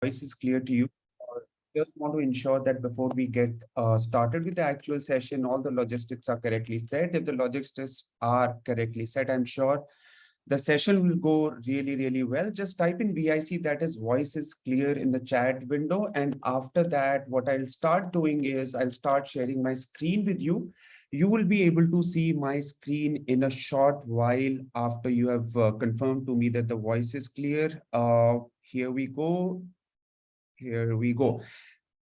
voice is clear to you. Just want to ensure that before we get started with the actual session, all the logistics are correctly set. If the logistics are correctly set, I'm sure the session will go really, really well. Just type in VIC, that is voice is clear, in the chat window. And after that, what I'll start doing is I'll start sharing my screen with you. You will be able to see my screen in a short while after you have confirmed to me that the voice is clear. Here we go. Here we go.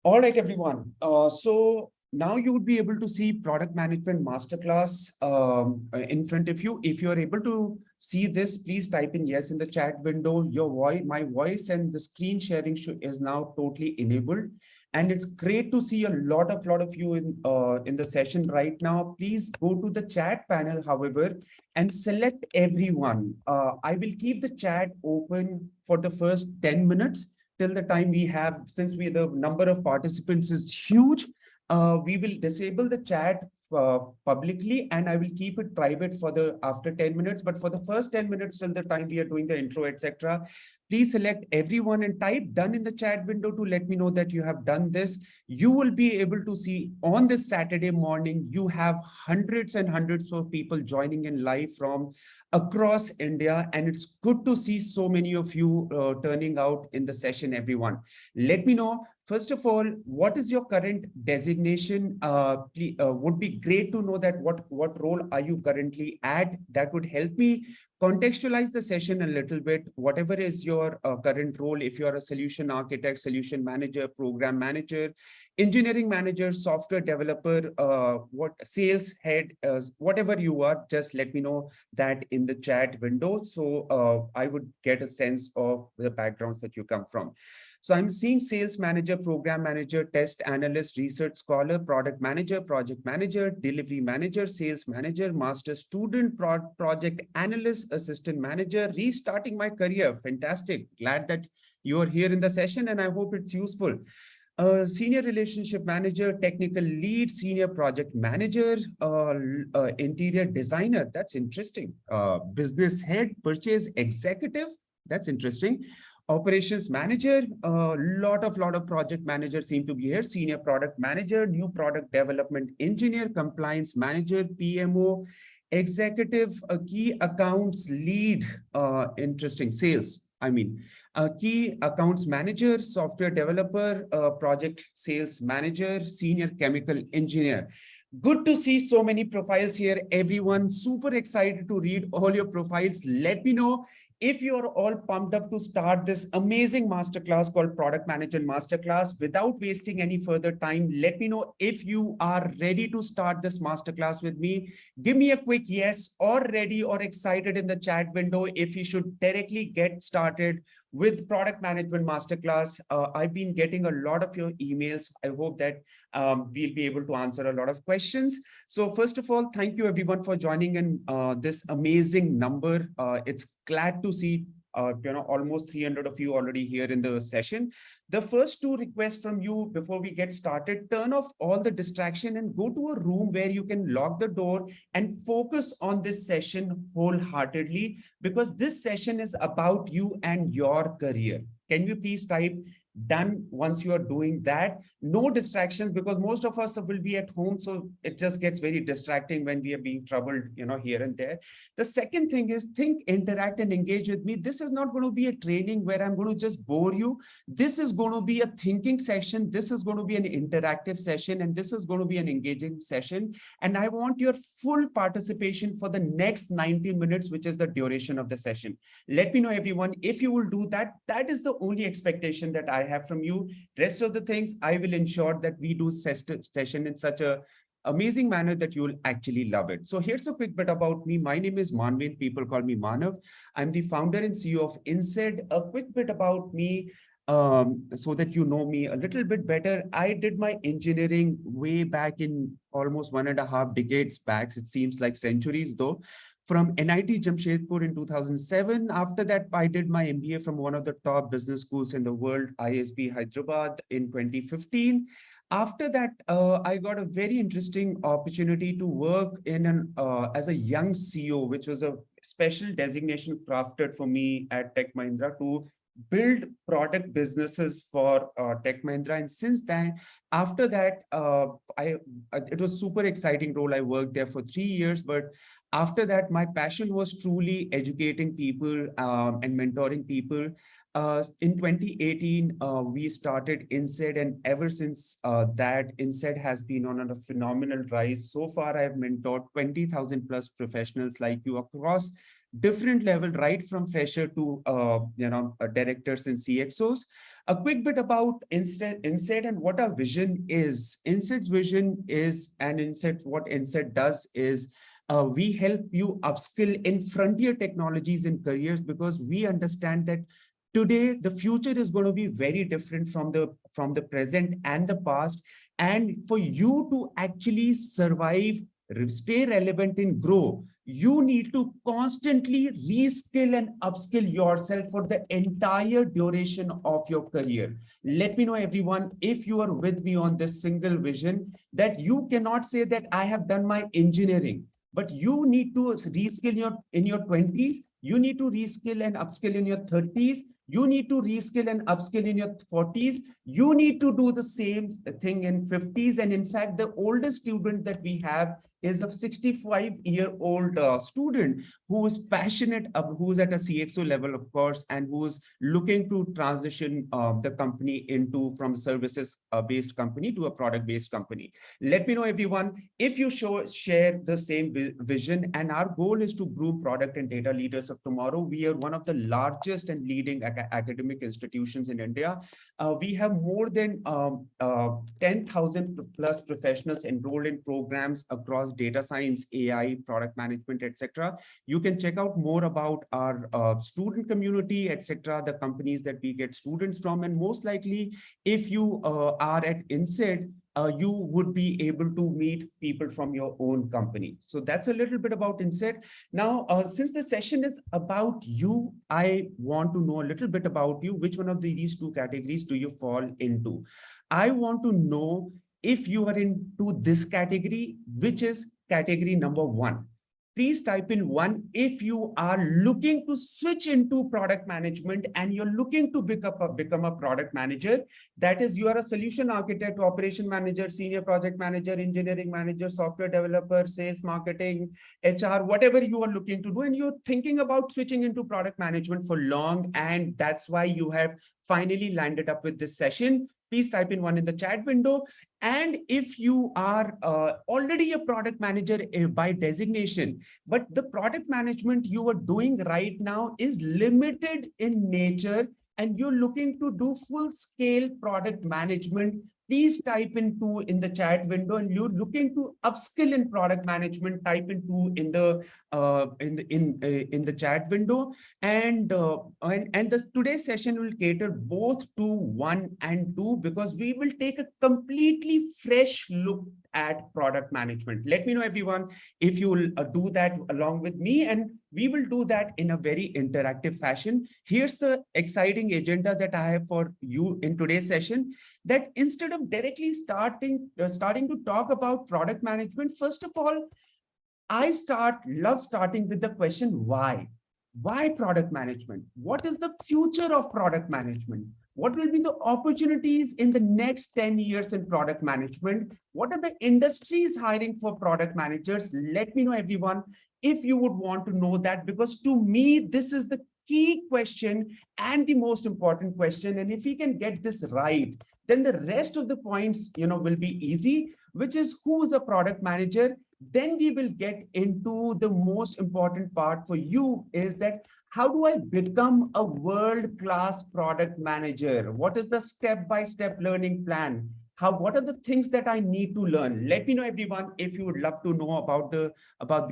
All right, everyone. So now you would be able to see product management masterclass in front of you. If you are able to see this, please type in yes in the chat window. Your voice, my voice, and the screen sharing is now totally enabled. And it's great to see a lot of you in the session right now. Please go to the chat panel, however, and select everyone. I will keep the chat open for the first 10 minutes till the time we have, since the number of participants is huge, we will disable the chat publicly, and I will keep it private for the after 10 minutes. But for the first 10 minutes till the time we are doing the intro, etc., please select everyone and type done in the chat window to let me know that you have done this. You will be able to see on this Saturday morning, you have hundreds and hundreds of people joining in live from across India. And it's good to see so many of you turning out in the session, everyone. Let me know, first of all, what is your current designation? Would be great to know that what role are you currently at? That would help me contextualize the session a little bit. Whatever is your current role, if you are a solution architect, solution manager, program manager, engineering manager, software developer, what sales head, whatever you are, just let me know that in the chat window. So I would get a sense of the backgrounds that you come from. So I'm seeing sales manager, program manager, test analyst, research scholar, product manager, project manager, delivery manager, sales manager, master student, project analyst, assistant manager, restarting my career. Fantastic. Glad that you are here in the session, and I hope it's useful. Senior relationship manager, technical lead, senior project manager, interior designer. That's interesting. Business head, purchase executive. That's interesting. Operations manager, a lot of project managers seem to be here. Senior product manager, new product development engineer, compliance manager, PMO, executive, key accounts lead, interesting, sales. Key accounts manager, software developer, project sales manager, senior chemical engineer. Good to see so many profiles here, everyone. Super excited to read all your profiles. Let me know if you are all pumped up to start this amazing masterclass called Product Management Masterclass. Without wasting any further time, let me know if you are ready to start this masterclass with me. Give me a quick yes or ready or excited in the chat window if you should directly get started with Product Management Masterclass. I've been getting a lot of your emails. I hope that we'll be able to answer a lot of questions. So first of all, thank you everyone for joining in this amazing number. It's glad to see almost 300 of you already here in the session. The first two requests from you before we get started: turn off all the distraction and go to a room where you can lock the door and focus on this session wholeheartedly, because this session is about you and your career. Can you please type done once you are doing that? No distractions, because most of us will be at home, so it just gets very distracting when we are being troubled, here and there. The second thing is think, interact, and engage with me. This is not going to be a training where I'm going to just bore you. This is going to be a thinking session. This is going to be an interactive session, and this is going to be an engaging session. And I want your full participation for the next 90 minutes, which is the duration of the session. Let me know, everyone, if you will do that. That is the only expectation that I have from you. Rest of the things, I will ensure that we do session in such a amazing manner that you will actually love it. So here's a quick bit about me. My name is Manveen. People call me Manav. I'm the founder and CEO of Insaid. A quick bit about me, so that you know me a little bit better. I did my engineering way back in almost 1.5 decades back. It seems like centuries though, from NIT Jamshedpur in 2007. After that, I did my MBA from one of the top business schools in the world, ISB Hyderabad, in 2015. After that, I got a very interesting opportunity to work in as a young CEO, which was a special designation crafted for me at Tech Mahindra to build product businesses for Tech Mahindra. And since then, after that, it was super exciting role. I worked there for 3 years, but after that, my passion was truly educating people and mentoring people. In 2018, we started Insaid, and ever since that, Insaid has been on a phenomenal rise. So far, I have mentored 20,000 plus professionals like you across different level, right from fresher to directors and CXOs. A quick bit about Insaid and what our vision is. Insaid's vision is, and Insaid, what Insaid does is, we help you upskill in frontier technologies and careers, because we understand that today the future is going to be very different from the present and the past. And for you to actually survive, stay relevant and grow, you need to constantly reskill and upskill yourself for the entire duration of your career. Let me know, everyone, if you are with me on this single vision, that you cannot say that I have done my engineering, but you need to reskill in your 20s, you need to reskill and upskill in your 30s, you need to reskill and upskill in your 40s, you need to do the same thing in 50s. And in fact, the oldest student that we have is a 65-year-old student who is passionate, who is at a CXO level, of course, and who is looking to transition the company into from services-based company to a product-based company. Let me know, everyone, if you share the same vision. And our goal is to groom product and data leaders of tomorrow. We are one of the largest and leading academic institutions in India. We have more than 10,000 plus professionals enrolled in programs across data science, AI, product management, etc. You can check out more about our student community, etc., the companies that we get students from. And most likely, if you are at Insaid, you would be able to meet people from your own company. So that's a little bit about Insaid. Now, since the session is about you, I want to know a little bit about you. Which one of these two categories do you fall into? I want to know if you are into this category, which is category number 1. Please type in 1 if you are looking to switch into product management and you're looking to become a product manager. That is, you are a solution architect, operation manager, senior project manager, engineering manager, software developer, sales, marketing, HR, whatever you are looking to do, and you're thinking about switching into product management for long, and that's why you have finally landed up with this session. Please type in 1 in the chat window. And if you are already a product manager by designation, but the product management you are doing right now is limited in nature, and you're looking to do full-scale product management, please type in 2 in the chat window. And you're looking to upskill in product management, type in 2 in the chat window. And the today's session will cater both to 1 and 2, because we will take a completely fresh look at product management. Let me know, everyone, if you will do that along with me, and we will do that in a very interactive fashion. Here's the exciting agenda that I have for you in today's session, that instead of directly starting to talk about product management, first of all, I love starting with the question, why? Why product management? What is the future of product management? What will be the opportunities in the next 10 years in product management? What are the industries hiring for product managers? Let me know, everyone, if you would want to know that, because to me, this is the key question and the most important question. And if we can get this right, then the rest of the points, will be easy, which is who is a product manager. Then we will get into the most important part for you, is that how do I become a world-class product manager? What is the step-by-step learning plan? What are the things that I need to learn? Let me know, everyone, if you would love to know about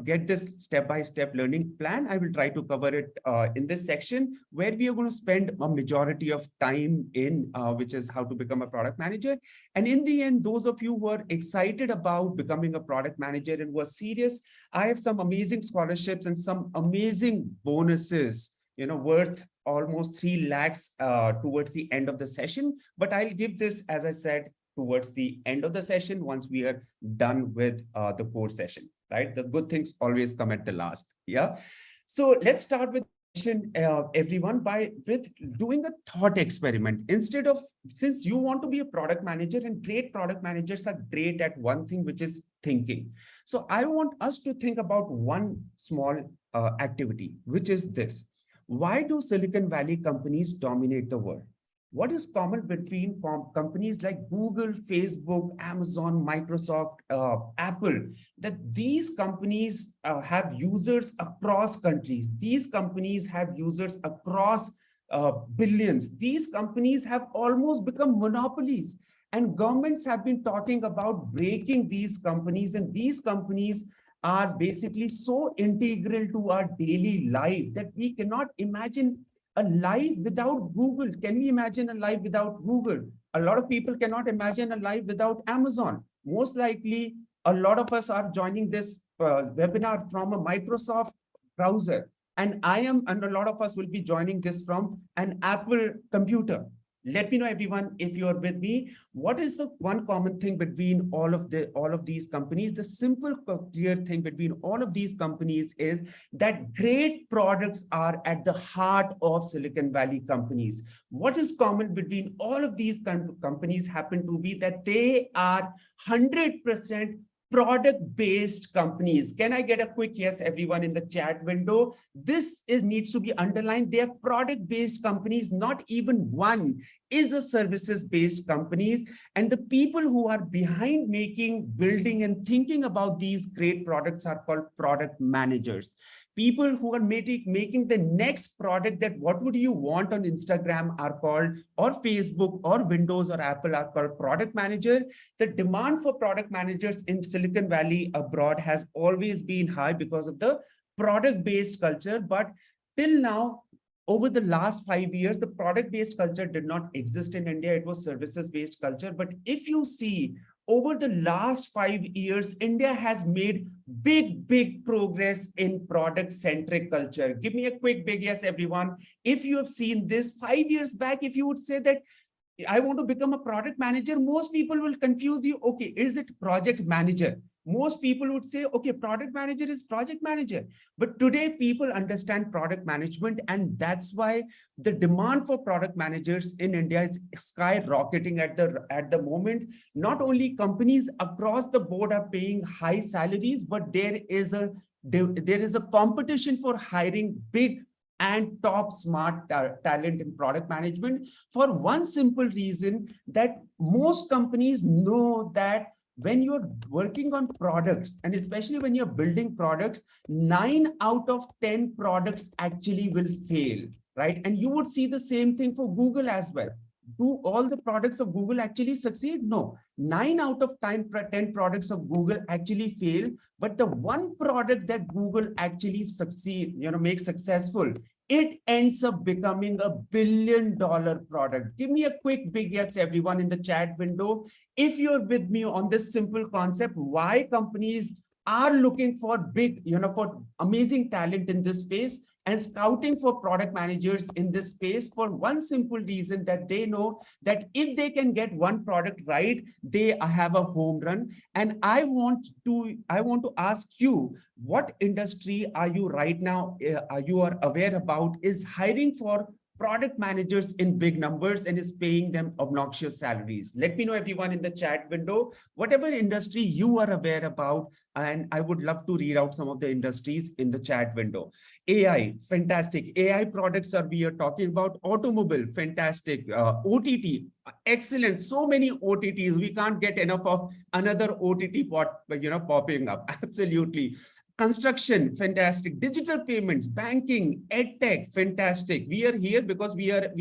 get this step-by-step learning plan. I will try to cover it in this section, where we are going to spend a majority of time in, which is how to become a product manager. And in the end, those of you who are excited about becoming a product manager and who are serious, I have some amazing scholarships and some amazing bonuses, worth almost 3 lakhs towards the end of the session. But I'll give this, as I said, towards the end of the session, once we are done with the core session, right? The good things always come at the last. Yeah. So let's start with everyone with doing a thought experiment. Instead of, since you want to be a product manager, and great product managers are great at one thing, which is thinking. So I want us to think about one small activity, which is this. Why do Silicon Valley companies dominate the world? What is common between companies like Google, Facebook, Amazon, Microsoft, Apple, that these companies have users across countries. These companies have users across billions. These companies have almost become monopolies. And governments have been talking about breaking these companies, and these companies are basically so integral to our daily life that we cannot imagine a life without Google. Can we imagine a life without Google? A lot of people cannot imagine a life without Amazon. Most likely, a lot of us are joining this webinar from a Microsoft browser. And a lot of us will be joining this from an Apple computer. Let me know, everyone, if you're with me. What is the one common thing between all of these companies? The simple, clear thing between all of these companies is that great products are at the heart of Silicon Valley companies. What is common between all of these companies happen to be that they are 100% product-based companies. Can I get a quick yes, everyone, in the chat window? This needs to be underlined. They are product-based companies. Not even one is a services-based companies. And the people who are behind making, building, and thinking about these great products are called product managers. People who are making the next product, that what would you want on Instagram, are called, or Facebook or Windows or Apple, are called product manager. The demand for product managers in Silicon Valley abroad has always been high because of the product-based culture. But till now, over the last 5 years, the product-based culture did not exist in India. It was services-based culture. But if you see, over the last 5 years, India has made big progress in product-centric culture. Give me a quick big yes, everyone. If you have seen this 5 years back, if you would say that I want to become a product manager, most people will confuse you. Okay, is it project manager? Most people would say, okay, product manager is project manager. But today people understand product management, and that's why the demand for product managers in India is skyrocketing at the moment. Not only companies across the board are paying high salaries, but there is a competition for hiring big and top smart talent in product management, for one simple reason, that most companies know that when you're working on products, and especially when you're building products, 9 out of 10 products actually will fail, right? And you would see the same thing for Google as well. Do all the products of Google actually succeed? No. 9 out of 10 products of Google actually fail. But the one product that Google actually makes successful, it ends up becoming a billion-dollar product. Give me a quick big yes, everyone, in the chat window, if you're with me on this simple concept, why companies are looking for big, for amazing talent in this space and scouting for product managers in this space, for one simple reason, that they know that if they can get one product right, they have a home run. And I want to ask you, what industry are you right now, you are aware about, is hiring for product managers in big numbers and is paying them obnoxious salaries? Let me know, everyone, in the chat window, whatever industry you are aware about, and I would love to read out some of the industries in the chat window. AI, fantastic. AI products we are talking about. Automobile, fantastic. OTT, excellent. So many OTTs, we can't get enough of another OTT popping up. Absolutely. Construction, fantastic. Digital payments, banking, edtech, fantastic. We are here because we are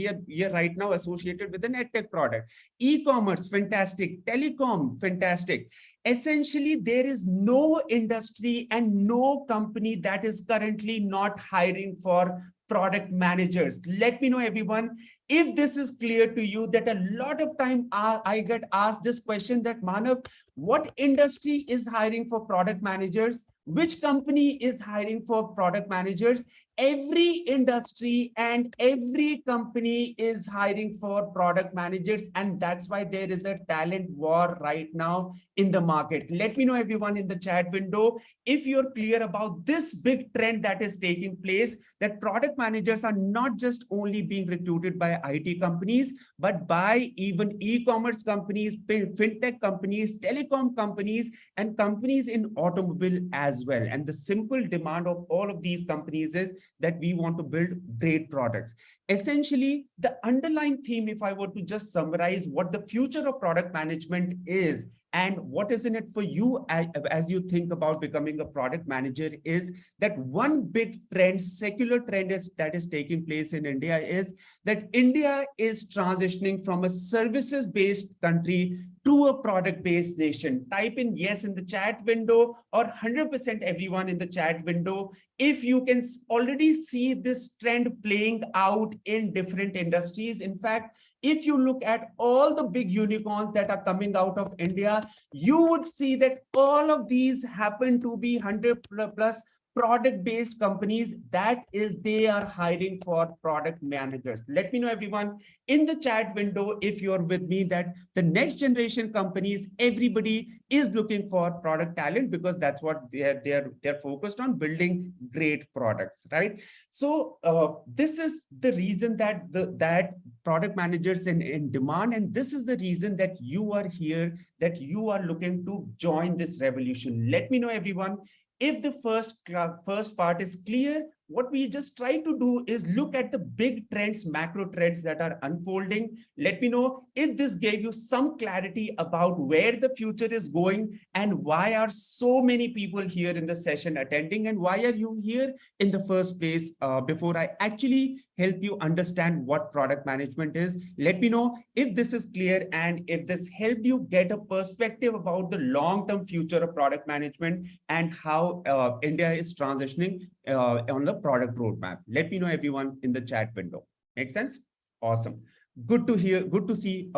right now associated with an edtech product. E-commerce, fantastic. Telecom, fantastic. Essentially, there is no industry and no company that is currently not hiring for product managers. Let me know, everyone, if this is clear to you, that a lot of time I get asked this question, that Manav, what industry is hiring for product managers? Which company is hiring for product managers? every industry and every company is hiring for product managers, and that's why there is a talent war right now in the market. Let me know, everyone, in the chat window, if you're clear about this big trend that is taking place, that product managers are not just only being recruited by IT companies, but by even e-commerce companies, fintech companies, telecom companies, and companies in automobile as well. And the simple demand of all of these companies is that we want to build great products. Essentially, the underlying theme, if I were to just summarize what the future of product management is, and what is in it for you as you think about becoming a product manager, is that one big trend, secular trend that is taking place in India is that India is transitioning from a services-based country to a product-based nation. Type in yes in the chat window, or 100% everyone in the chat window, if you can already see this trend playing out in different industries. In fact, if you look at all the big unicorns that are coming out of India, you would see that all of these happen to be 100 plus product-based companies. That is, they are hiring for product managers. Let me know, everyone, in the chat window, if you're with me, that the next generation companies, everybody is looking for product talent, because that's what they're focused on, building great products, right? So this is the reason that that product managers in demand, and this is the reason that you are here, that you are looking to join this revolution. Let me know, everyone, if the first part is clear. What we just try to do is look at the big trends, macro trends that are unfolding. Let me know if this gave you some clarity about where the future is going, and why are so many people here in the session attending, and why are you here in the first place. Before I actually help you understand what product management is, let me know if this is clear, and if this helped you get a perspective about the long-term future of product management and how India is transitioning on the product roadmap. Let me know, everyone, in the chat window. Make sense? Awesome. Good to hear. Good to see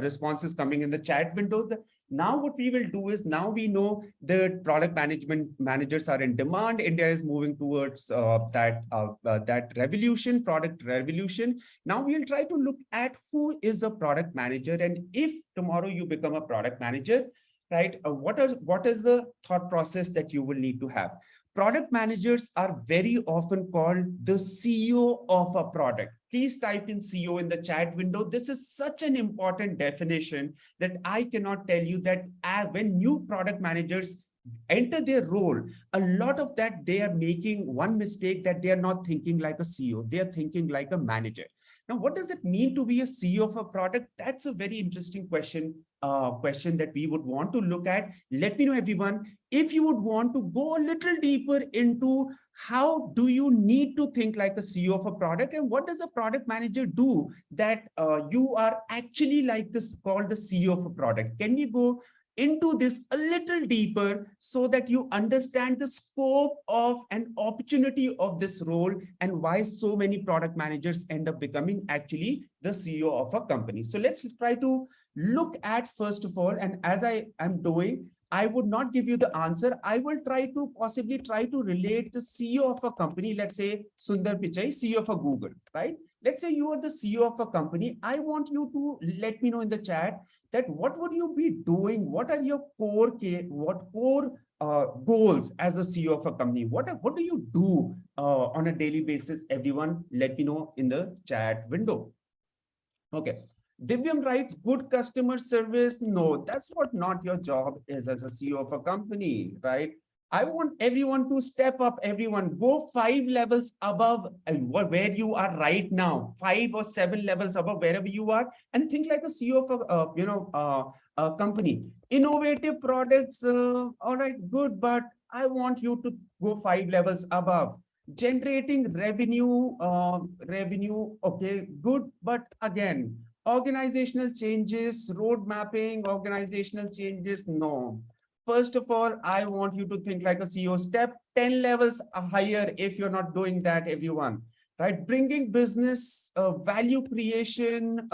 responses coming in the chat window. Now what we will do is, now we know the product management managers are in demand. India is moving towards that revolution, product revolution. Now we'll try to look at who is a product manager, and if tomorrow you become a product manager, right? What is the thought process that you will need to have? Product managers are very often called the CEO of a product. Please type in CEO in the chat window. This is such an important definition that I cannot tell you that when new product managers enter their role, a lot of that they are making one mistake, that they are not thinking like a CEO. They are thinking like a manager. Now, what does it mean to be a CEO of a product? That's a very interesting question that we would want to look at. Let me know, everyone, if you would want to go a little deeper into how do you need to think like a CEO of a product, and what does a product manager do that you are actually like this, called the CEO of a product. Can we go into this a little deeper so that you understand the scope of an opportunity of this role, and why so many product managers end up becoming actually the CEO of a company? So let's try to look at, first of all, and as I am doing, I would not give you the answer. I will possibly try to relate the CEO of a company. Let's say Sundar Pichai, CEO of a Google, right? Let's say you are the CEO of a company. I want you to let me know in the chat that what would you be doing? What are your core goals as a CEO of a company? What do you do on a daily basis? Everyone, let me know in the chat window. Okay. Divyam writes, good customer service. No, that's what not your job is as a CEO of a company, right? I want everyone to step up. Everyone go 5 levels above where you are right now, 5 or 7 levels above wherever you are, and think like a CEO of a company. Innovative products. All right, good, but I want you to go 5 levels above. Generating revenue. Okay, good, but again, organizational changes, road mapping, organizational changes. No. First of all, I want you to think like a CEO. Step 10 levels higher if you're not doing that, everyone. Right? Bringing business value creation,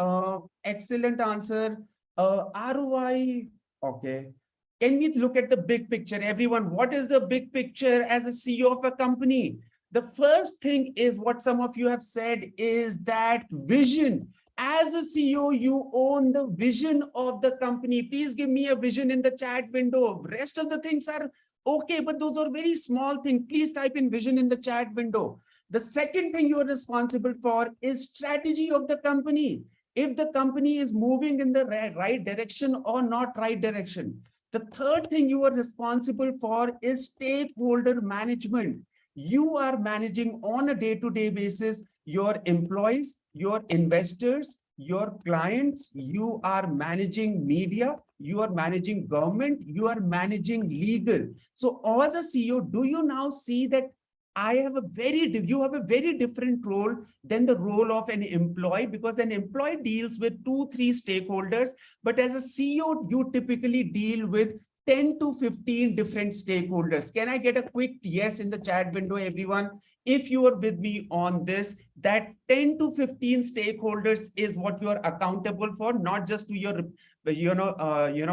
excellent answer. ROI, okay. Can we look at the big picture, everyone? What is the big picture as a CEO of a company? The first thing is what some of you have said is that vision. As a CEO, you own the vision of the company. Please give me a vision in the chat window. Rest of the things are okay, but those are very small things. Please type in vision in the chat window. The second thing you are responsible for is strategy of the company. If the company is moving in the right direction or not right direction. The third thing you are responsible for is stakeholder management. You are managing on a day-to-day basis your employees, your investors, your clients. You are managing media, you are managing government, you are managing legal. So as a CEO, do you now see that you have a very different role than the role of an employee, because an employee deals with 2-3 stakeholders, but as a CEO, you typically deal with 10 to 15 different stakeholders. Can I get a quick yes in the chat window, everyone? If you are with me on this, that 10 to 15 stakeholders is what you are accountable for, not just to your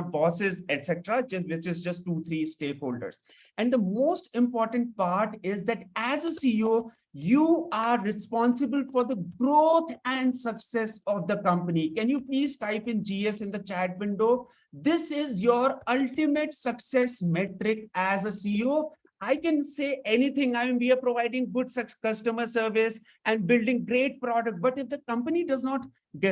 bosses, etc., which is just 2-3 stakeholders. And the most important part is that as a CEO, you are responsible for the growth and success of the company. Can you please type in GS in the chat window? This is your ultimate success metric as a CEO. I can say anything. We are providing good customer service and building great product. But if the company does not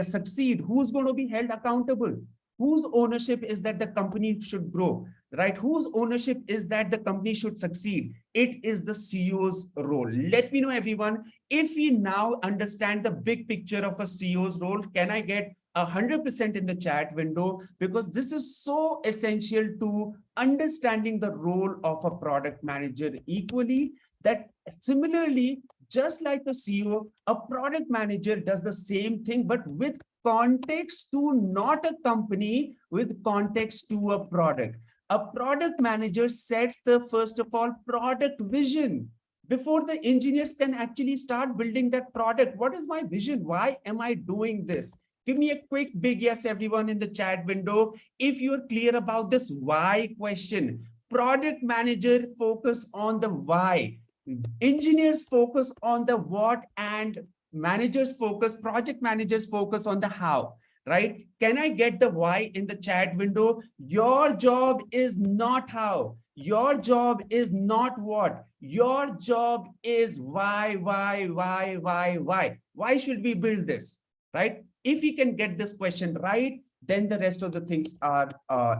succeed, who's going to be held accountable? Whose ownership is that the company should grow, right? Whose ownership is that the company should succeed? It is the CEO's role. Let me know, everyone, if we now understand the big picture of a CEO's role. Can I get 100% in the chat window? Because this is so essential to understanding the role of a product manager equally. That similarly, just like a CEO, a product manager does the same thing, but with context to not a company, with context to a product. A product manager sets the, first of all, product vision before the engineers can actually start building that product. What is my vision? Why am I doing this? Give me a quick big yes, everyone, in the chat window, if you're clear about this why question. Product manager focus on the why. Engineers focus on the what, and project managers focus on the how, right? Can I get the why in the chat window? Your job is not how. Your job is not what. Your job is why. Why should we build this, right? If we can get this question right, then the rest of the things are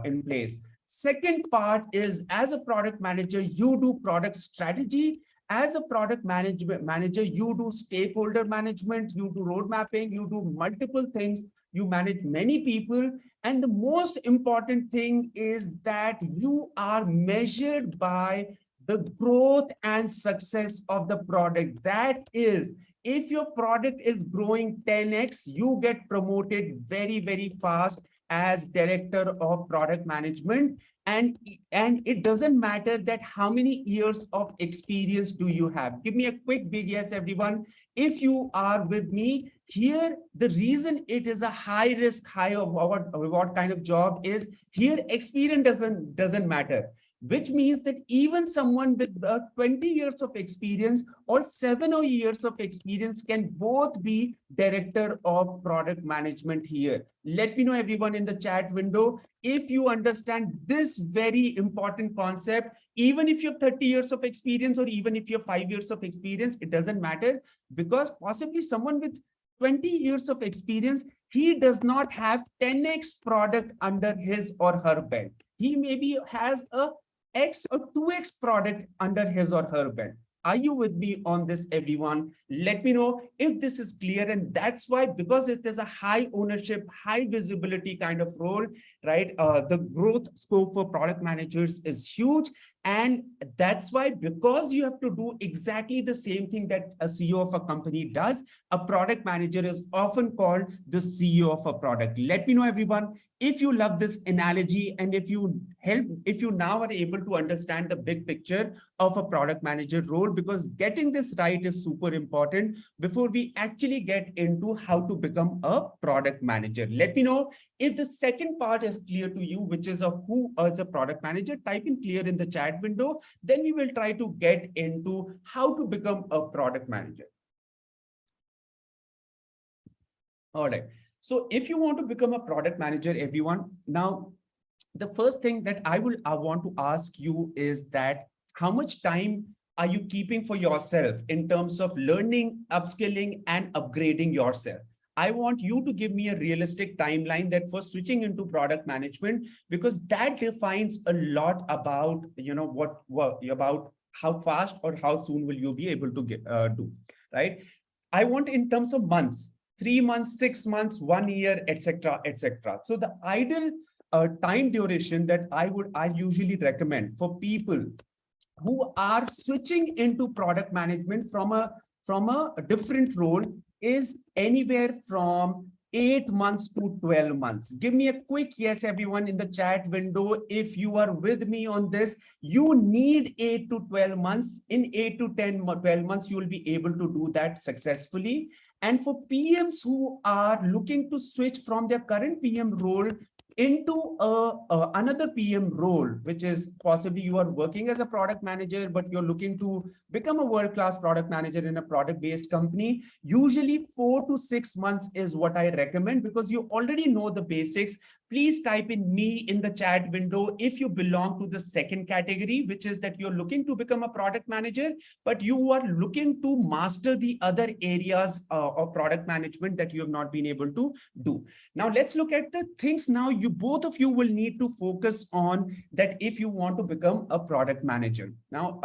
in place. Second part is, as a product manager, you do product strategy. As a product manager, you do stakeholder management, you do road mapping, you do multiple things, you manage many people. And the most important thing is that you are measured by the growth and success of the product. That is, if your product is growing 10x, you get promoted very, very fast as director of product management. And it doesn't matter that how many years of experience do you have. Give me a quick big yes, everyone. If you are with me here, the reason it is a high risk, high reward kind of job is here experience doesn't matter. Which means that even someone with 20 years of experience or 7 years of experience can both be director of product management here. Let me know, everyone, in the chat window, if you understand this very important concept. Even if you have 30 years of experience or even if you have 5 years of experience, it doesn't matter, because possibly someone with 20 years of experience, he does not have 10x product under his or her belt. He maybe has a X or 2x product under his or her belt. Are you with me on this, everyone? Let me know if this is clear. And that's why, because it is a high ownership, high visibility kind of role, right? The growth scope for product managers is huge. And that's why, because you have to do exactly the same thing that a CEO of a company does, a product manager is often called the CEO of a product. Let me know, everyone, if you love this analogy and if you now are able to understand the big picture of a product manager role. more, because getting this right is super important before we actually get into how to become a product manager. Let me know if the second part is clear to you, which is of who is a product manager. Type in clear in the chat window. Then we will try to get into how to become a product manager. All right. So if you want to become a product manager, everyone, now the first thing that I want to ask you is that how much time are you keeping for yourself in terms of learning, upskilling, and upgrading yourself? I want you to give me a realistic timeline that for switching into product management, because that defines a lot about, what about how fast or how soon will you be able to do, right? I want in terms of months, 3 months, 6 months, 1 year, etc., etc. So the ideal time duration that I usually recommend for people who are switching into product management from a different role is anywhere from 8 months to 12 months. Give me a quick yes, everyone, in the chat window. If you are with me on this, you need 8 to 12 months. In 8 to 12 months, you will be able to do that successfully. And for PMs who are looking to switch from their current PM role into another PM role, which is possibly you are working as a product manager, but you're looking to become a world-class product manager in a product-based company, usually 4 to 6 months is what I recommend, because you already know the basics. Please type in me in the chat window if you belong to the second category, which is that you're looking to become a product manager, but you are looking to master the other areas of product management that you have not been able to do. Now, let's look at the things now both of you will need to focus on that if you want to become a product manager. Now,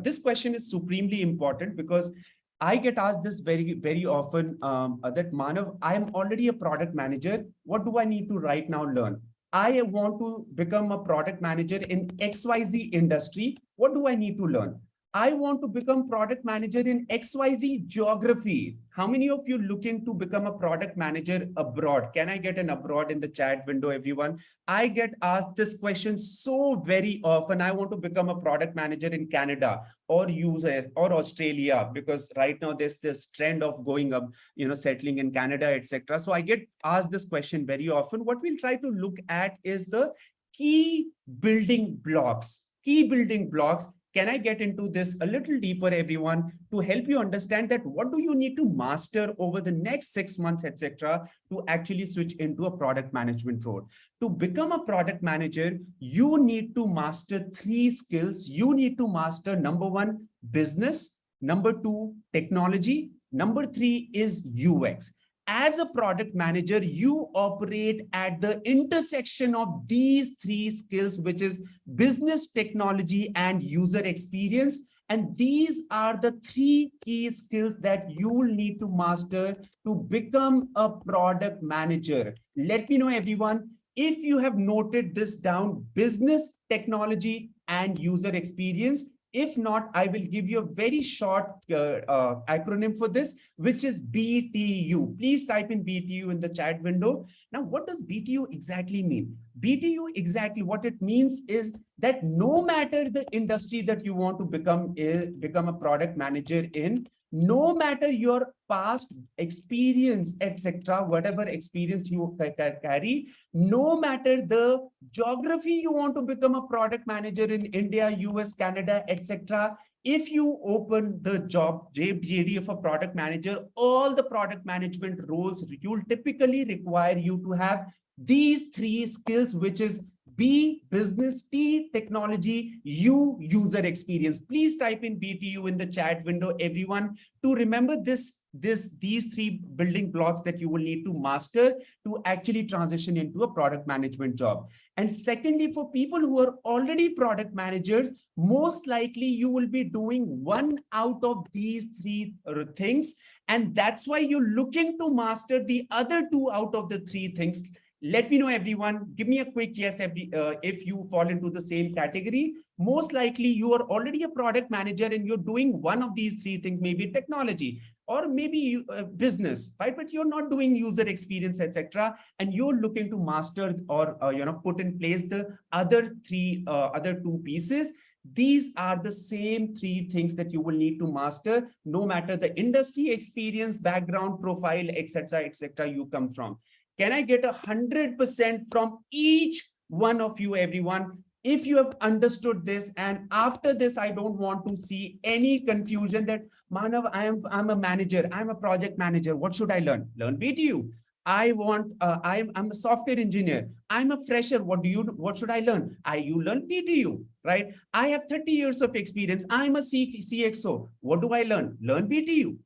this question is supremely important because I get asked this very, very often, that Manav, I am already a product manager. What do I need to right now learn? I want to become a product manager in XYZ industry. What do I need to learn? I want to become product manager in XYZ geography. How many of you looking to become a product manager abroad? Can I get an abroad in the chat window, everyone? I get asked this question so very often. I want to become a product manager in Canada or US or Australia, because right now there's this trend of going up, settling in Canada, etc. So I get asked this question very often. What we'll try to look at is the key building blocks. Key building blocks. Can I get into this a little deeper, everyone, to help you understand that what do you need to master over the next 6 months, etc., to actually switch into a product management role? To become a product manager, you need to master 3 skills. You need to master, number 1, business. Number 2, technology. Number 3 is UX. As a product manager, you operate at the intersection of these 3 skills, which is business, technology, and user experience. And these are the 3 key skills that you will need to master to become a product manager. Let me know, everyone, if you have noted this down: business, technology, and user experience. If not, I will give you a very short acronym for this, which is BTU. Please type in BTU in the chat window. Now, what does BTU exactly mean? BTU exactly what it means is that no matter the industry that you want to become a product manager in, no matter your past experience, etc., whatever experience you carry, no matter the geography you want to become a product manager in India, US, Canada, etc., if you open the job JD of a product manager, all the product management roles will typically require you to have these 3 skills, which is B, business, T, technology, U, user experience. Please type in BTU in the chat window, everyone, to remember these 3 building blocks that you will need to master to actually transition into a product management job. And secondly, for people who are already product managers, most likely you will be doing 1 out of these 3 things. And that's why you're looking to master the other 2 out of the 3 things. Let me know, everyone. Give me a quick yes if you fall into the same category. Most likely you are already a product manager and you're doing 1 of these 3 things, maybe technology or maybe business, right? But you're not doing user experience, etc. And you're looking to master or put in place the other 2 pieces. These are the same 3 things that you will need to master, no matter the industry experience, background, profile, etc., you come from. Can I get 100% from each one of you, everyone? If you have understood this, and after this, I don't want to see any confusion that Manav, I'm a manager, I'm a project manager. What should I learn? Learn BTU. I'm a software engineer. I'm a fresher. What should I learn? You learn PTU, right? I have 30 years of experience. I'm a CXO. What do I learn? Learn PTU.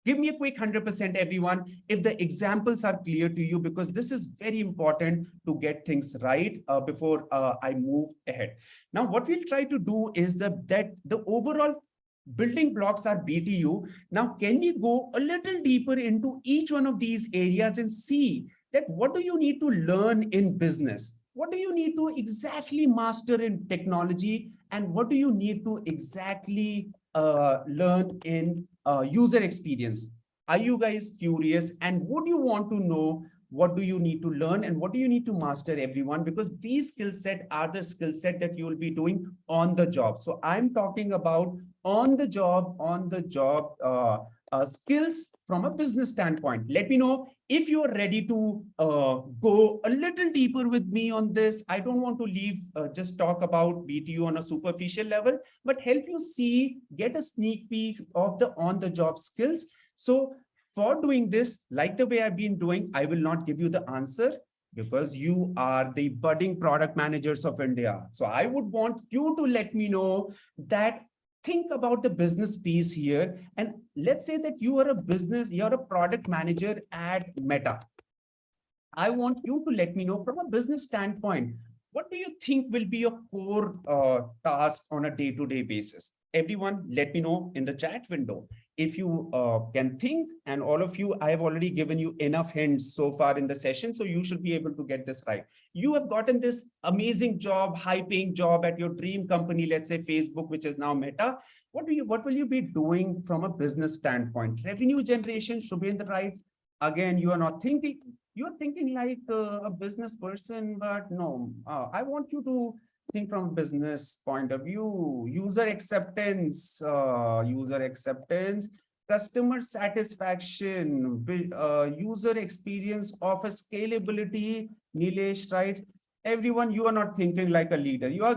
Give me a quick 100%, everyone, if the examples are clear to you, because this is very important to get things right before I move ahead. Now, what we'll try to do is that the overall building blocks are BTU. Now, can we go a little deeper into each one of these areas and see that what do you need to learn in business? What do you need to exactly master in technology? And what do you need to exactly learn in user experience? Are you guys curious? And would you want to know what do you need to learn and what do you need to master, everyone? Because these skill set are the skill set that you will be doing on the job. So I'm talking about on the job skills from a business standpoint. Let me know if you're ready to go a little deeper with me on this. I don't want to leave just talk about BTU on a superficial level, but help you see, get a sneak peek of the on-the-job skills. So for doing this, like the way I've been doing, I will not give you the answer because you are the budding product managers of India. So I would want you to let me know that think about the business piece here. And let's say that you're a product manager at Meta. I want you to let me know from a business standpoint, what do you think will be your core task on a day-to-day basis? Everyone, let me know in the chat window. If you can think, and all of you, I have already given you enough hints so far in the session, so you should be able to get this right. You have gotten this amazing job, high-paying job at your dream company, let's say Facebook, which is now Meta. What will you be doing from a business standpoint? Revenue generation should be in the right. Again, you are not thinking. You're thinking like a business person, but no, I want you to think from a business point of view. User acceptance, customer satisfaction, user experience, office scalability. Nilesh, right? Everyone, you are not thinking like a leader. You're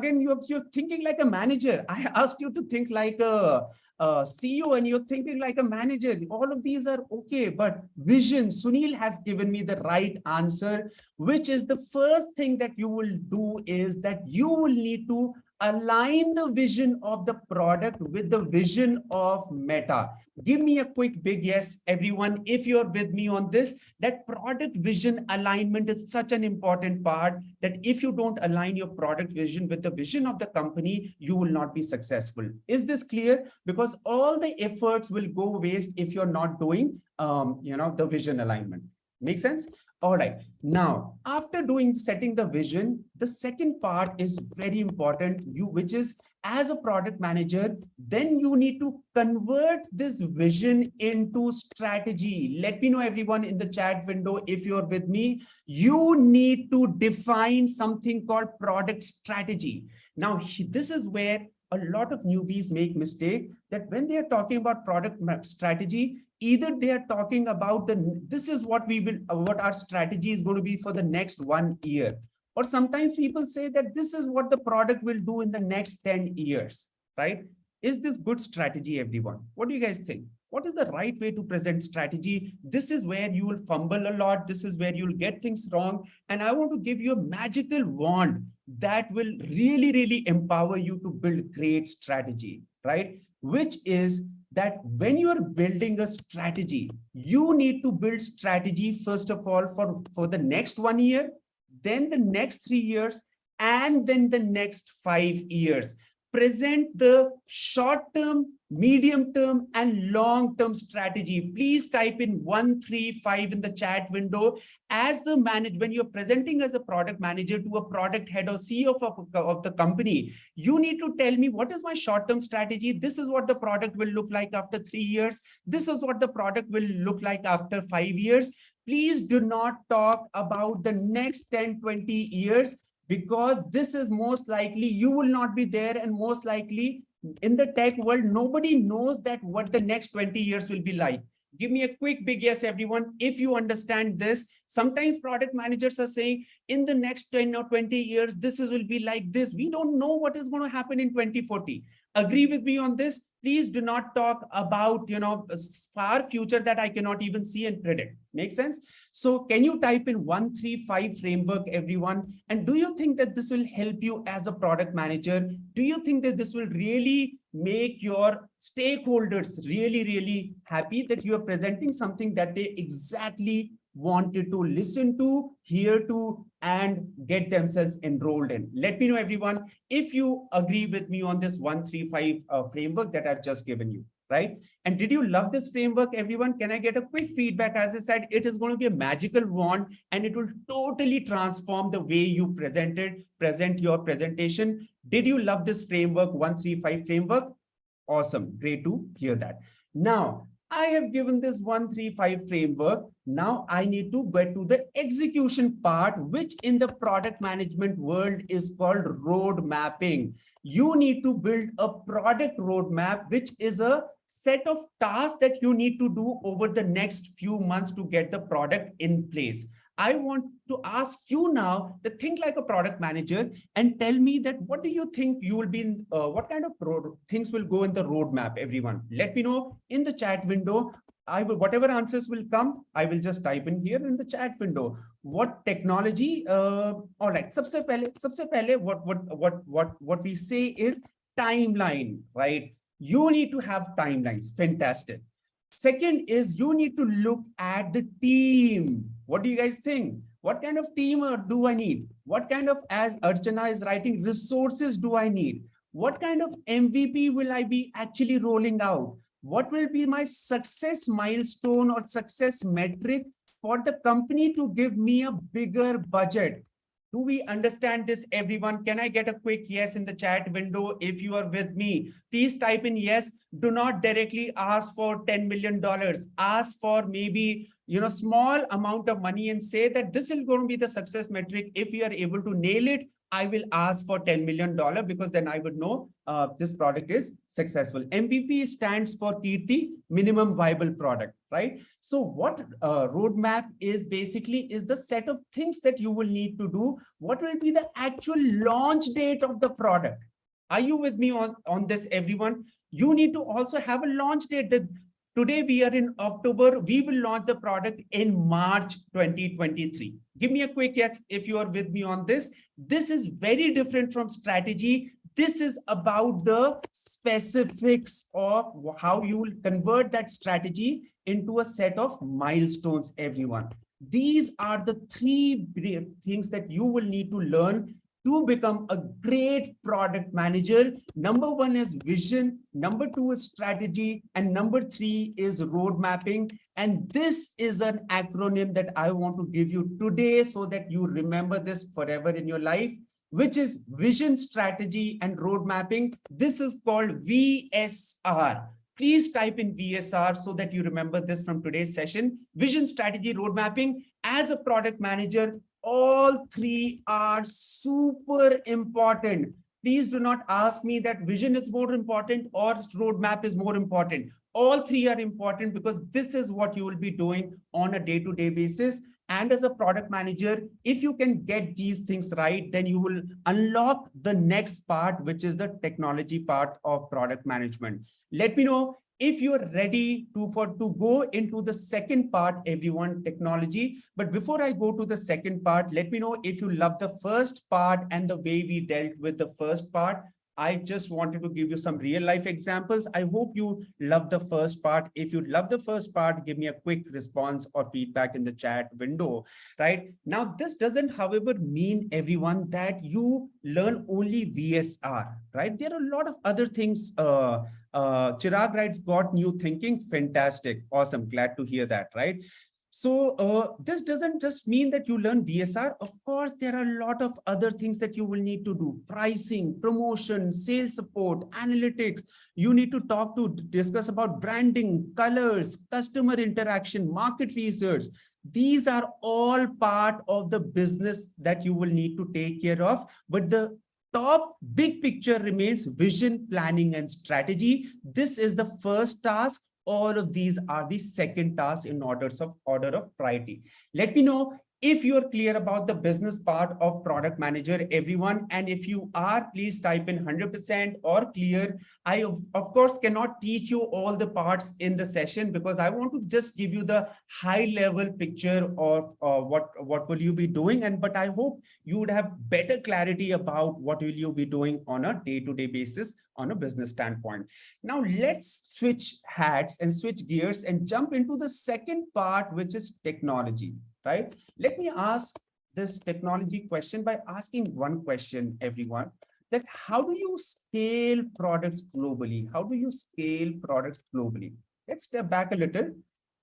thinking like a manager. I asked you to think like a CEO and you're thinking like a manager. All of these are okay, but vision, Sunil has given me the right answer, which is the first thing that you will do is that you will need to align the vision of the product with the vision of Meta. Give me a quick big yes, everyone, if you're with me on this, that product vision alignment is such an important part that if you don't align your product vision with the vision of the company, you will not be successful. Is this clear? Because all the efforts will go waste if you're not doing, the vision alignment. Make sense? All right. Now, after setting the vision, the second part is very important, which is as a product manager, then you need to convert this vision into strategy. Let me know, everyone, in the chat window, if you're with me, you need to define something called product strategy. Now, this is where a lot of newbies make mistake that when they are talking about product strategy, either they are talking about this is what our strategy is going to be for the next 1 year. Or sometimes people say that this is what the product will do in the next 10 years, right? Is this good strategy, everyone? What do you guys think? What is the right way to present strategy? This is where you will fumble a lot. This is where you'll get things wrong. And I want to give you a magical wand that will really, really empower you to build great strategy, right? Which is that when you are building a strategy, you need to build strategy, first of all, for the next 1 year, then the next 3 years, and then the next 5 years. Present the short-term, medium-term, and long-term strategy. Please type in 1, 3, 5 in the chat window. As the manager, when you're presenting as a product manager to a product head or CEO of the company, you need to tell me what is my short-term strategy. This is what the product will look like after 3 years. This is what the product will look like after 5 years. Please do not talk about the next 10, 20 years. because this is most likely you will not be there, and most likely in the tech world, nobody knows that what the next 20 years will be like. Give me a quick big yes, everyone, if you understand this. Sometimes product managers are saying in the next 10 or 20 years, this will be like this. We don't know what is going to happen in 2040. Agree with me on this. Please do not talk about, far future that I cannot even see and predict. Make sense? So can you type in 135 framework, everyone? And do you think that this will help you as a product manager? Do you think that this will really make your stakeholders really, really happy that you are presenting something that they exactly wanted to listen to, hear to, and get themselves enrolled in? Let me know, everyone, if you agree with me on this 135 framework that I've just given you, right? And did you love this framework, everyone? Can I get a quick feedback? As I said, it is going to be a magical wand, and it will totally transform the way you present your presentation. Did you love this framework, 135 framework? Awesome. Great to hear that. Now, I have given this 135 framework. Now I need to get to the execution part, which in the product management world is called road mapping. You need to build a product roadmap, which is a set of tasks that you need to do over the next few months to get the product in place. I want to ask you now to think like a product manager and tell me that what do you think you will be in, what kind of things will go in the roadmap, everyone? Let me know in the chat window. I will, whatever answers will come, I will just type in here in the chat window. What technology? All right. Sabse pehle, what we say is timeline, right? You need to have timelines. Fantastic. Second is you need to look at the team. What do you guys think? What kind of team do I need? What kind of, as Archana is writing, resources do I need? What kind of MVP will I be actually rolling out? What will be my success milestone or success metric for the company to give me a bigger budget? Do we understand this, everyone? Can I get a quick yes in the chat window if you are with me? Please type in yes. Do not directly ask for $10 million. Ask for maybe, small amount of money and say that this is going to be the success metric. If you are able to nail it, I will ask for $10 million, because then I would know this product is successful. MVP stands for Kirti, minimum viable product, right? So what roadmap is basically is the set of things that you will need to do. What will be the actual launch date of the product? Are you with me on this, everyone? You need to also have a launch date. That today we are in October. We will launch the product in March 2023. Give me a quick yes if you are with me on this. This is very different from strategy. This is about the specifics of how you will convert that strategy into a set of milestones, everyone. These are the three things that you will need to learn to become a great product manager. Number one is vision, number two is strategy, and number three is road mapping. And this is an acronym that I want to give you today so that you remember this forever in your life, which is vision, strategy, and road mapping. This is called VSR. Please type in VSR so that you remember this from today's session. Vision, strategy, road mapping. As a product manager, all three are super important. Please do not ask me that vision is more important or roadmap is more important. All three are important because this is what you will be doing on a day-to-day basis. And as a product manager, if you can get these things right, then you will unlock the next part, which is the technology part of product management. Let me know if you're ready to go into the second part, everyone, technology. But before I go to the second part, let me know if you love the first part and the way we dealt with the first part. I just wanted to give you some real life examples. I hope you love the first part. If you love the first part, give me a quick response or feedback in the chat window, right? Now, this doesn't, however, mean, everyone, that you learn only VSR, right? There are a lot of other things. Chirag writes, got new thinking. Fantastic. Awesome. Glad to hear that, right? So this doesn't just mean that you learn VSR. Of course, there are a lot of other things that you will need to do. Pricing, promotion, sales support, analytics. You need to discuss about branding, colors, customer interaction, market research. These are all part of the business that you will need to take care of. But the top big picture remains vision, planning, and strategy. This is the first task. All of these are the second task in order of priority. Let me know if you're clear about the business part of product manager, everyone. And if you are, please type in 100% or clear. I, of course, cannot teach you all the parts in the session because I want to just give you the high level picture of what will you be doing. But I hope you would have better clarity about what will you be doing on a day-to-day basis on a business standpoint. Now let's switch hats and switch gears and jump into the second part, which is technology, right? Let me ask this technology question by asking one question, everyone, that how do you scale products globally? How do you scale products globally? Let's step back a little.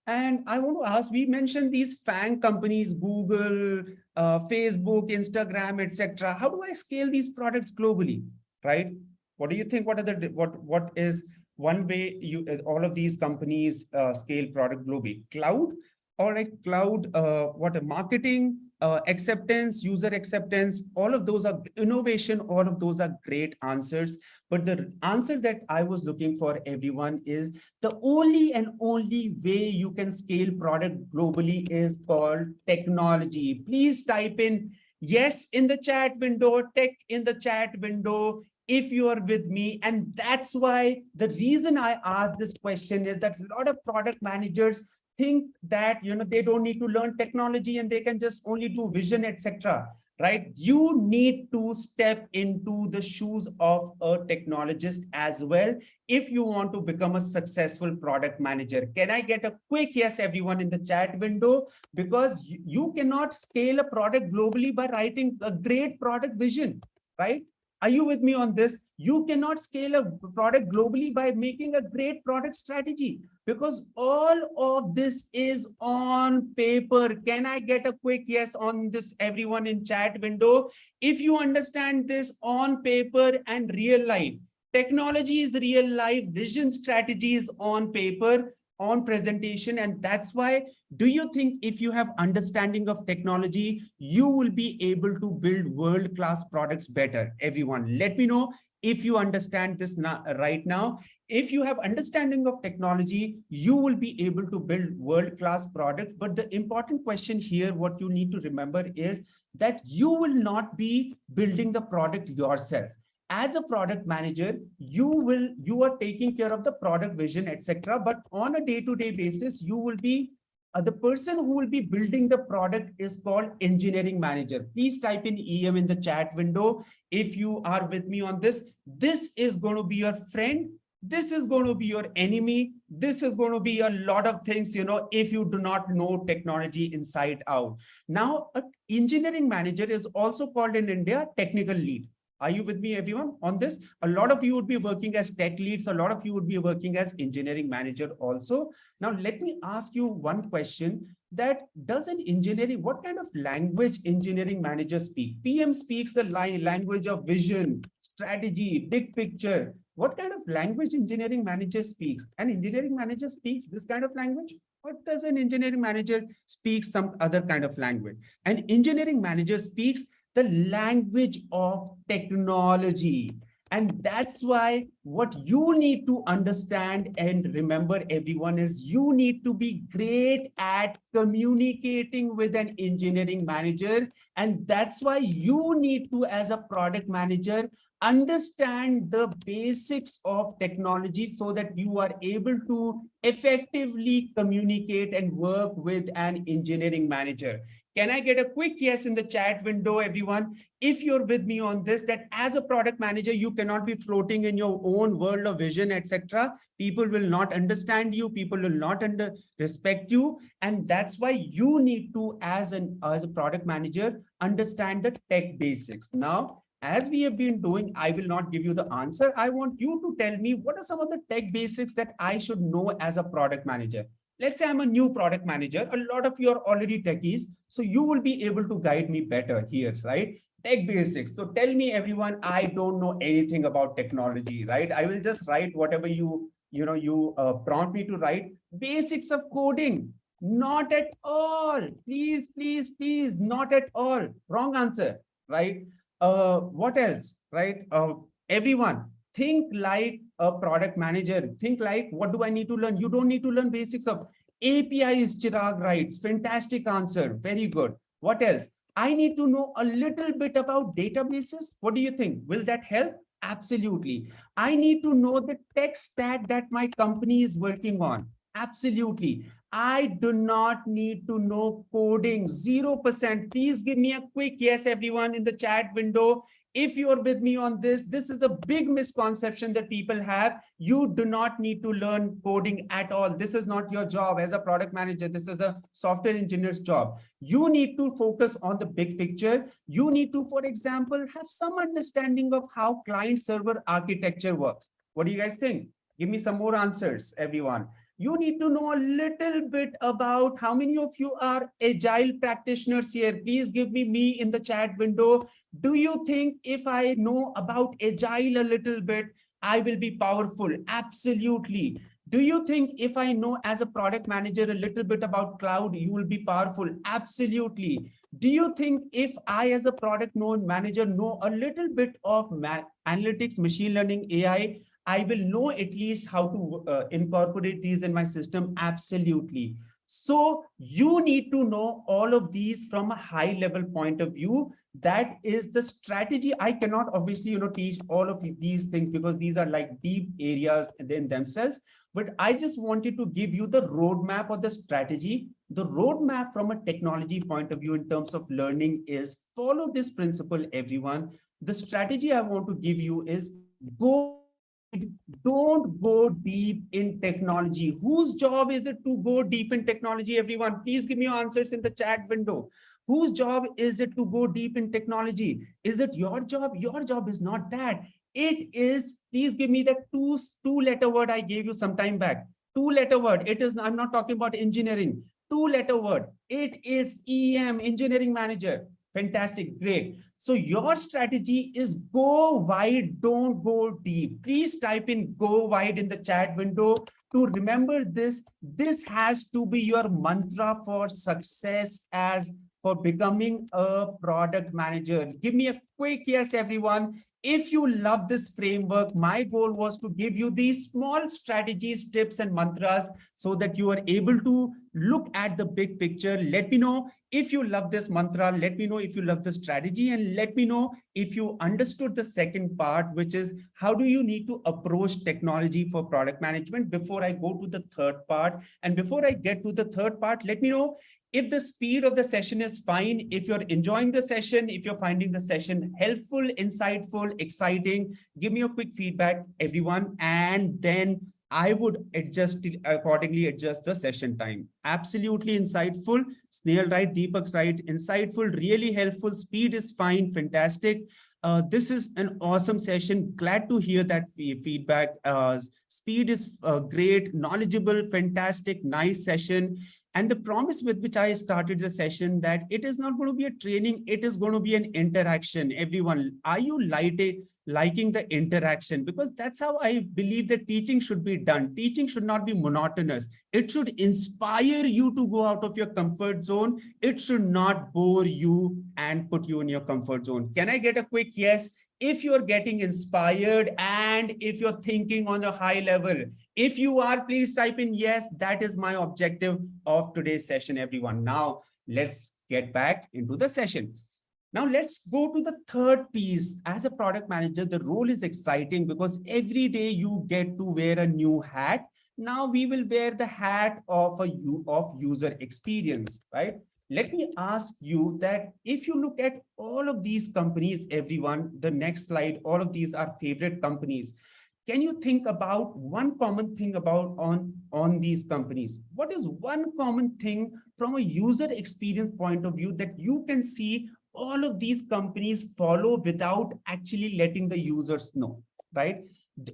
And I want to ask, we mentioned these FANG companies, Google, Facebook, Instagram, etc. How do I scale these products globally, right? What do you think? What are the what is one way you all of these companies scale product globally? Cloud, all right, cloud, what a marketing, acceptance, user acceptance, all of those are innovation, all of those are great answers. But the answer that I was looking for, everyone, is the only and only way you can scale product globally is called technology. Please type in yes in the chat window, tech in the chat window, if you are with me. And that's why the reason I asked this question is that a lot of product managers think that they don't need to learn technology and they can just only do vision, etc. Right? You need to step into the shoes of a technologist as well if you want to become a successful product manager. Can I get a quick yes, everyone, in the chat window? Because you cannot scale a product globally by writing a great product vision, right? Are you with me on this? You cannot scale a product globally by making a great product strategy, because all of this is on paper. Can I get a quick yes on this, everyone in chat window? If you understand this on paper and real life, technology is real life, vision strategy is on paper, on presentation. And that's why, do you think if you have understanding of technology, you will be able to build world-class products better? Everyone, let me know if you understand this now, right now. If you have understanding of technology, you will be able to build world-class products. But the important question here, what you need to remember is that you will not be building the product yourself. As a product manager, you are taking care of the product vision, etc. But on a day-to-day basis, you will be the person who will be building the product is called engineering manager. Please type in EM in the chat window if you are with me on this. This is going to be your friend. This is going to be your enemy. This is going to be a lot of things, if you do not know technology inside out. Now, an engineering manager is also called in India technical lead. Are you with me, everyone, on this? A lot of you would be working as tech leads. A lot of you would be working as engineering manager also. Now, let me ask you one question, that does an engineering, what kind of language engineering manager speak? PM speaks the language of vision, strategy, big picture. What kind of language engineering manager speaks? An engineering manager speaks this kind of language? Or does an engineering manager speak some other kind of language? An engineering manager speaks the language of technology. And that's why what you need to understand and remember, everyone, is you need to be great at communicating with an engineering manager. And that's why you need to, as a product manager, understand the basics of technology so that you are able to effectively communicate and work with an engineering manager. Can I get a quick yes in the chat window, everyone? If you're with me on this, that as a product manager, you cannot be floating in your own world of vision, etc. People will not understand you. People will not respect you. And that's why you need to, as a product manager, understand the tech basics. Now, as we have been doing, I will not give you the answer. I want you to tell me what are some of the tech basics that I should know as a product manager. Let's say I'm a new product manager. A lot of you are already techies, so you will be able to guide me better here, right? Tech basics. So tell me, everyone, I don't know anything about technology, right? I will just write whatever you prompt me to write. Basics of coding. Not at all. Please, please, please, not at all. Wrong answer, right? What else, right? Everyone, think like a product manager. Think like, what do I need to learn? You don't need to learn basics of APIs, Chirag writes. Fantastic answer. Very good. What else? I need to know a little bit about databases. What do you think? Will that help? Absolutely. I need to know the tech stack that my company is working on. Absolutely. I do not need to know coding. 0%. Please give me a quick yes, everyone, in the chat window. If you are with me on this, this is a big misconception that people have. You do not need to learn coding at all. This is not your job as a product manager. This is a software engineer's job. You need to focus on the big picture. You need to, for example, have some understanding of how client server architecture works. What do you guys think? Give me some more answers, everyone. You need to know a little bit about how many of you are agile practitioners here. Please give me in the chat window. Do you think if I know about agile a little bit, I will be powerful? Absolutely. Do you think if I know as a product manager a little bit about cloud, you will be powerful? Absolutely. Do you think if I as a product manager know a little bit of analytics, machine learning, AI, I will know at least how to incorporate these in my system? Absolutely. So you need to know all of these from a high level point of view. That is the strategy. I cannot obviously, teach all of these things because these are like deep areas in themselves. But I just wanted to give you the roadmap or the strategy. The roadmap from a technology point of view in terms of learning is follow this principle, everyone. The strategy I want to give you is go wide, don't go deep in technology. Whose job is it to go deep in technology, everyone? Please give me your answers in the chat window. Whose job is it to go deep in technology? Is it your job? Your job is not that. It is, please give me that two-letter word I gave you some time back. Two-letter word. It is, I'm not talking about engineering. Two-letter word. It is EM, engineering manager. Fantastic. Great. So your strategy is go wide, don't go deep. Please type in go wide in the chat window to remember this. This has to be your mantra for success as for becoming a product manager. Give me a quick yes, everyone. If you love this framework, my goal was to give you these small strategies, tips, and mantras so that you are able to look at the big picture. Let me know if you love this mantra. Let me know if you love the strategy, and let me know if you understood the second part, which is how do you need to approach technology for product management. Before I go to the third part, and before I get to the third part, let me know if the speed of the session is fine, if you're enjoying the session, if you're finding the session helpful, insightful, exciting. Give me a quick feedback, everyone, and then I would accordingly adjust the session time. Absolutely insightful. Snail right, Deepak's right. Insightful, really helpful. Speed is fine. Fantastic. This is an awesome session. Glad to hear that feedback. Speed is great, knowledgeable, fantastic, nice session. And the promise with which I started the session that it is not going to be a training, it is going to be an interaction. Everyone, are you liking the interaction? Because that's how I believe that teaching should be done. Teaching should not be monotonous. It should inspire you to go out of your comfort zone. It should not bore you and put you in your comfort zone. Can I get a quick yes? If you're getting inspired and if you're thinking on a high level, if you are, please type in yes. That is my objective of today's session, everyone. Now, let's get back into the session. Now, let's go to the third piece. As a product manager, the role is exciting because every day you get to wear a new hat. Now, we will wear the hat of user experience, right? Let me ask you that if you look at all of these companies, everyone, the next slide, all of these are favorite companies. Can you think about one common thing about on these companies? What is one common thing from a user experience point of view that you can see all of these companies follow without actually letting the users know, right?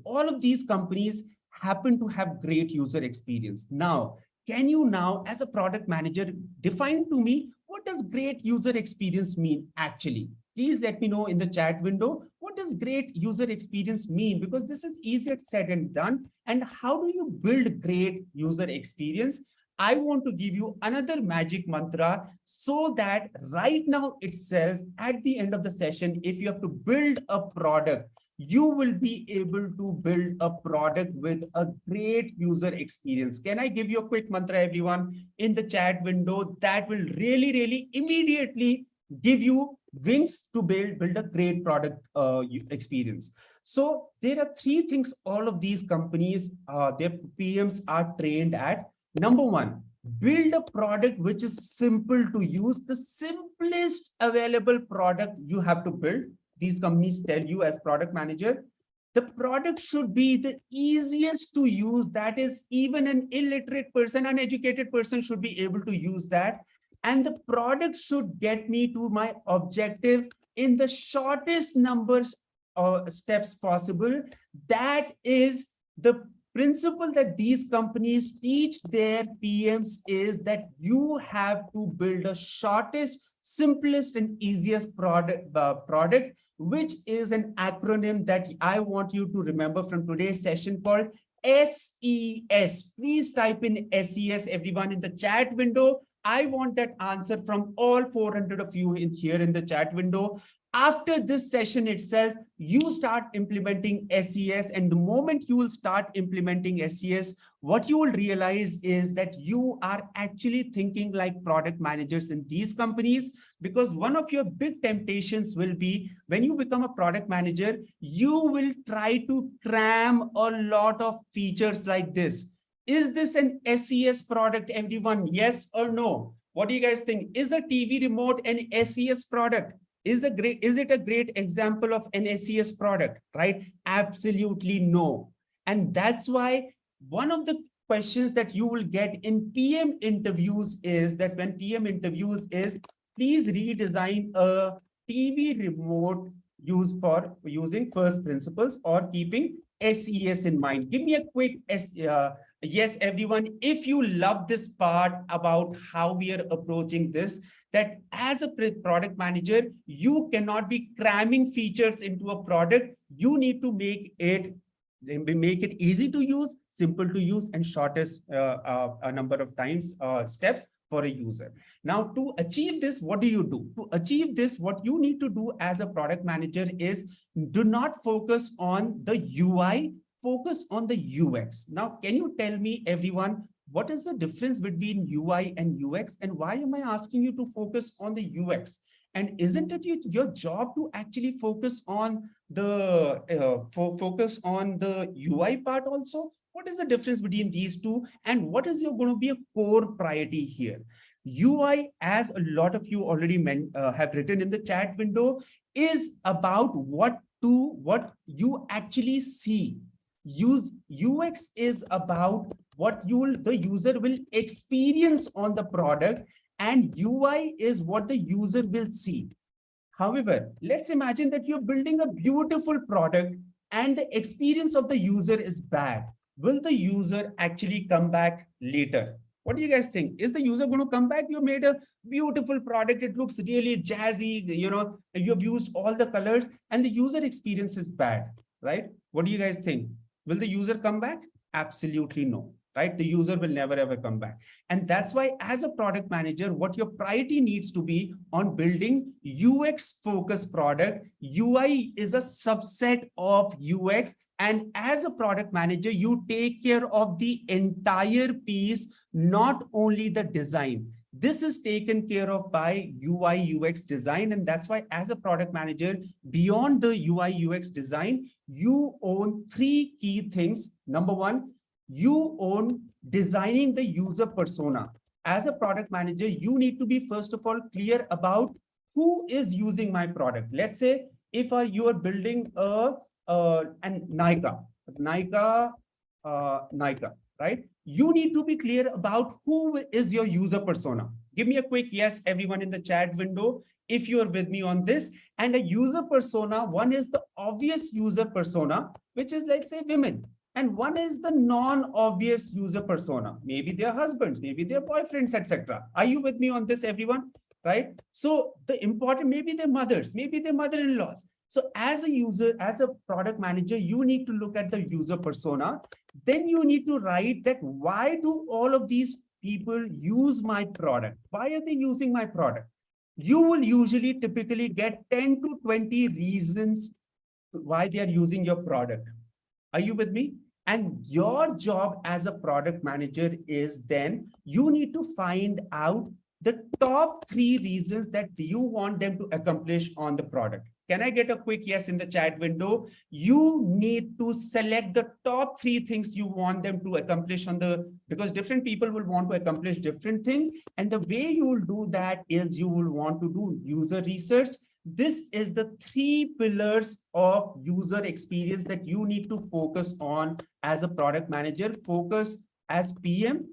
All of these companies happen to have great user experience. Now, can you now, as a product manager, define to me what does great user experience mean actually? Please let me know in the chat window, what does great user experience mean? Because this is easier said and done. And how do you build great user experience? I want to give you another magic mantra so that right now itself, at the end of the session, if you have to build a product, you will be able to build a product with a great user experience. Can I give you a quick mantra, everyone, in the chat window that will really, really immediately give you wings to build a great product experience? So there are three things all of these companies, their PMs are trained at. Number one, build a product which is simple to use, the simplest available product you have to build. These companies tell you as product manager, the product should be the easiest to use. That is, even an illiterate person, uneducated person should be able to use that. And the product should get me to my objective in the shortest numbers of steps possible. That is the principle that these companies teach their PMs, is that you have to build a shortest, simplest, and easiest product, which is an acronym that I want you to remember from today's session called SES. Please type in SES, everyone, in the chat window. I want that answer from all 400 of you in here in the chat window. After this session itself, you start implementing SES, and the moment you will start implementing SES, what you will realize is that you are actually thinking like product managers in these companies, because one of your big temptations will be, when you become a product manager, you will try to cram a lot of features like this. Is this an SES product, everyone? Yes or no? What do you guys think? Is a TV remote an SES product? Is it a great example of an SES product, right? Absolutely no. And that's why one of the questions that you will get in PM interviews is that when PM interviews is, please redesign a TV remote used for using first principles or keeping SES in mind. Give me a quick yes, everyone, if you love this part about how we are approaching this, that as a product manager, you cannot be cramming features into a product. You need to make it easy to use, simple to use, and shortest a number of times steps for a user. Now, to achieve this, what do you do? To achieve this, what you need to do as a product manager is do not focus on the UI, focus on the UX. Now, can you tell me, everyone, what is the difference between UI and UX, and why am I asking you to focus on the UX? And isn't it your job to actually focus on the UI part also? What is the difference between these two, and what is going to be a core priority here? UI, as a lot of you already have written in the chat window, is about what you actually see. UX is about what the user will experience on the product, and UI is what the user will see. However, let's imagine that you're building a beautiful product and the experience of the user is bad. Will the user actually come back later? What do you guys think? Is the user going to come back? You made a beautiful product. It looks really jazzy. You've used all the colors and the user experience is bad, right? What do you guys think? Will the user come back? Absolutely no, right? The user will never ever come back. And that's why as a product manager, what your priority needs to be on building UX focused product. UI is a subset of UX. And as a product manager, you take care of the entire piece, not only the design. This is taken care of by UI UX design. And that's why as a product manager, beyond the UI UX design, you own three key things. Number one, you own designing the user persona. As a product manager, you need to be, first of all, clear about who is using my product. Let's say if you are building an Nika, right? You need to be clear about who is your user persona. Give me a quick yes, everyone in the chat window, if you are with me on this. And a user persona, one is the obvious user persona, which is, let's say, women. And one is the non-obvious user persona. Maybe their husbands, maybe their boyfriends, etc. Are you with me on this, everyone? Right? So the important, maybe their mothers, maybe their mother-in-laws. So as a user, as a product manager, you need to look at the user persona. Then you need to write that why do all of these people use my product? Why are they using my product? You will usually typically get 10 to 20 reasons why they are using your product. Are you with me? And your job as a product manager is then you need to find out the top 3 reasons that you want them to accomplish on the product. Can I get a quick yes in the chat window? You need to select the top 3 things you want them to accomplish on the, because different people will want to accomplish different things. And the way you will do that is you will want to do user research. This is the 3 pillars of user experience that you need to focus on as a product manager. Focus as PM,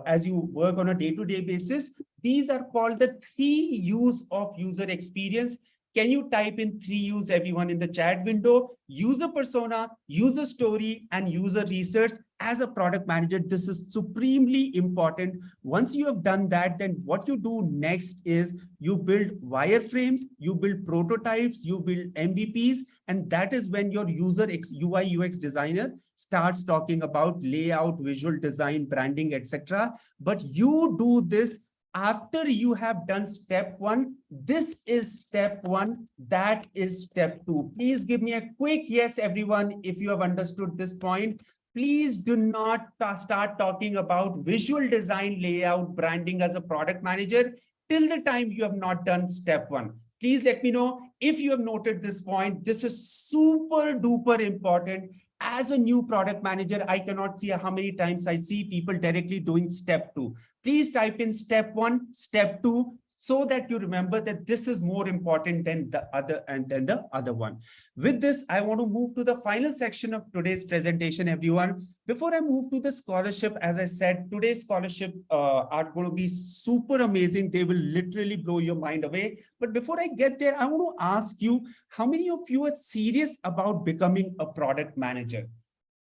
as you work on a day-to-day basis. These are called the 3 U's of user experience. Can you type in 3 U's, everyone, in the chat window? User persona, user story, and user research. As a product manager, this is supremely important. Once you have done that, then what you do next is you build wireframes, you build prototypes, you build MVPs, and that is when your user UI UX designer starts talking about layout, visual design, branding, etc. But you do this after you have done step 1. This is step 1. That is step 2. Please give me a quick yes, everyone, if you have understood this point. Please do not start talking about visual design, layout, branding as a product manager till the time you have not done step 1. Please let me know if you have noted this point. This is super duper important. As a new product manager, I cannot see how many times I see people directly doing step 2. Please type in step 1, step 2, so that you remember that this is more important than the other one. With this, I want to move to the final section of today's presentation, everyone. Before I move to the scholarship, as I said, today's scholarship are going to be super amazing. They will literally blow your mind away. But before I get there, I want to ask you, how many of you are serious about becoming a product manager?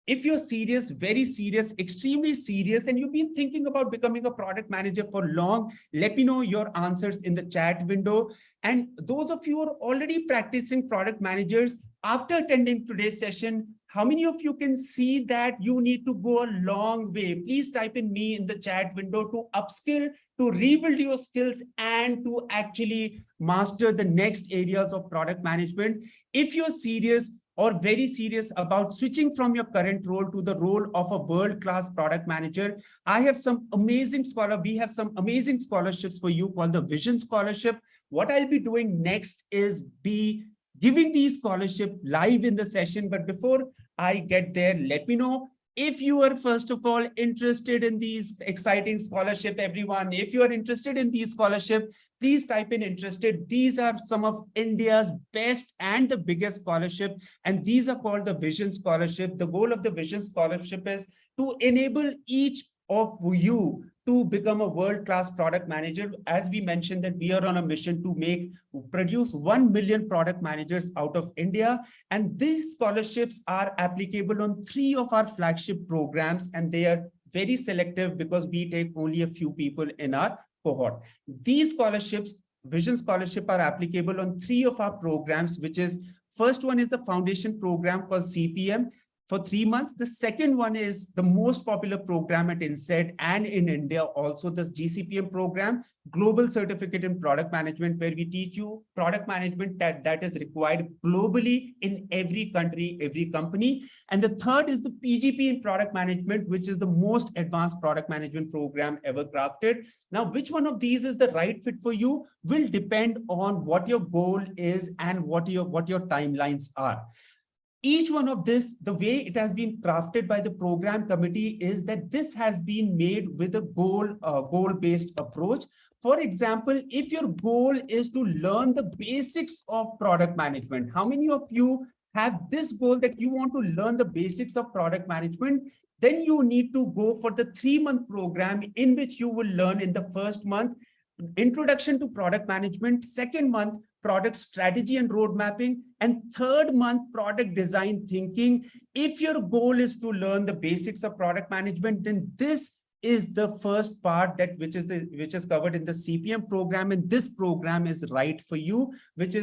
If you're serious, very serious, extremely serious, and you've been thinking about becoming a product manager for long, let me know your answers in the chat window. And those of you who are already practicing product managers, after attending today's session, how many of you can see that you need to go a long way? Please type in me in the chat window to upskill, to rebuild your skills, and to actually master the next areas of product management. If you're serious, or very serious about switching from your current role to the role of a world-class product manager, I have some amazing we have some amazing scholarships for you called the Vision Scholarship. What I'll be doing next is be giving these scholarship live in the session. But before I get there, let me know if you are, first of all, interested in these exciting scholarship, everyone. If you are interested in these scholarship, please type in interested. These are some of India's best and the biggest scholarship, and these are called the Vision Scholarship. The goal of the Vision Scholarship is to enable each of you to become a world-class product manager. As we mentioned, that we are on a mission to produce 1 million product managers out of India. And these scholarships are applicable on 3 of our flagship programs, and they are very selective because we take only a few people in our cohort. These scholarships, Vision Scholarship, are applicable on 3 of our programs, which is, first one is the foundation program called CPM for 3 months. The second one is the most popular program at Insaid and in India, also the GCPM program, Global Certificate in Product Management, where we teach you product management that is required globally in every country, every company. And the third is the PGP in Product Management, which is the most advanced product management program ever crafted. Now, which one of these is the right fit for you will depend on what your goal is and what your timelines are. Each one of this, the way it has been crafted by the program committee is that this has been made with a goal-based approach. For example, if your goal is to learn the basics of product management, how many of you have this goal that you want to learn the basics of product management? Then you need to go for the 3-month program, in which you will learn in the first month Introduction to Product Management, second month Product Strategy and Road Mapping, and third month Product Design Thinking. If your goal is to learn the basics of product management, then this is the first part which is covered in the CPM program, and this program is right for you, which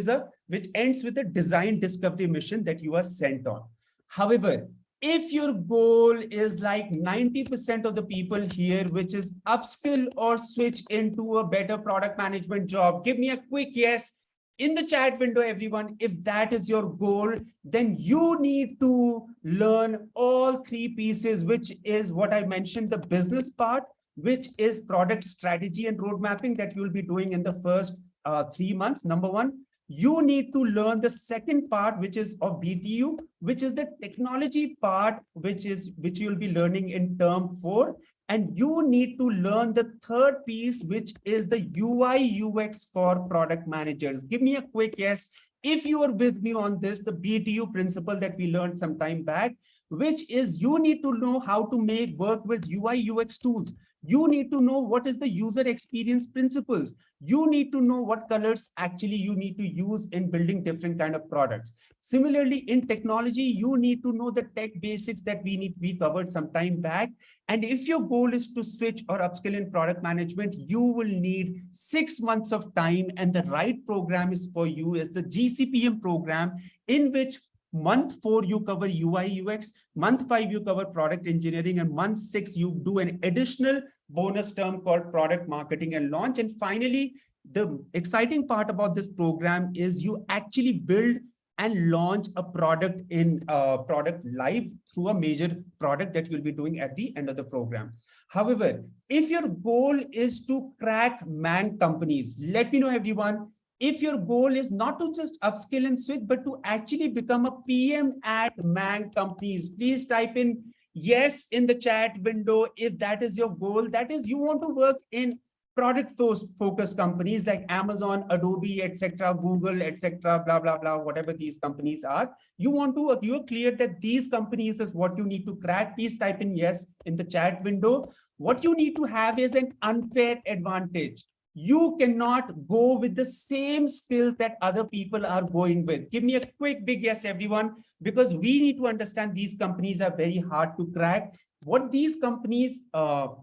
ends with a design discovery mission that you are sent on. However, If your goal is like 90% of the people here, which is upskill or switch into a better product management job, give me a quick yes in the chat window, everyone. If that is your goal, then you need to learn all three pieces, which is what I mentioned, the business part, which is product strategy and road mapping that you'll be doing in the first 3 months. Number one, you need to learn the second part, which is of BTU, which is the technology part, which you'll be learning in term 4. And you need to learn the third piece, which is the UI UX for product managers. Give me a quick yes if you are with me on this, the BTU principle that we learned some time back, which is you need to know how to work with UI UX tools. You need to know what is the user experience principles. You need to know what colors actually you need to use in building different kind of products. Similarly, in technology, you need to know the tech basics that we covered some time back. And if your goal is to switch or upskill in product management, you will need 6 months of time. And the right program is for you is the GCPM program, in which month 4, you cover UI UX, month 5, you cover product engineering, and month 6, you do an additional bonus term called product marketing and launch. And finally, the exciting part about this program is you actually build and launch a product in product live through a major product that you'll be doing at the end of the program. However, if your goal is to crack man companies, let me know, everyone, if your goal is not to just upskill and switch, but to actually become a PM at man companies, please type in yes in the chat window. If that is your goal, that is you want to work in product focused companies like Amazon, Adobe, etc., Google, etc., blah, blah, blah, whatever these companies are. You are clear that these companies is what you need to crack. Please type in yes in the chat window. What you need to have is an unfair advantage. You cannot go with the same skills that other people are going with. Give me a quick big yes, everyone, because we need to understand these companies are very hard to crack. What these companies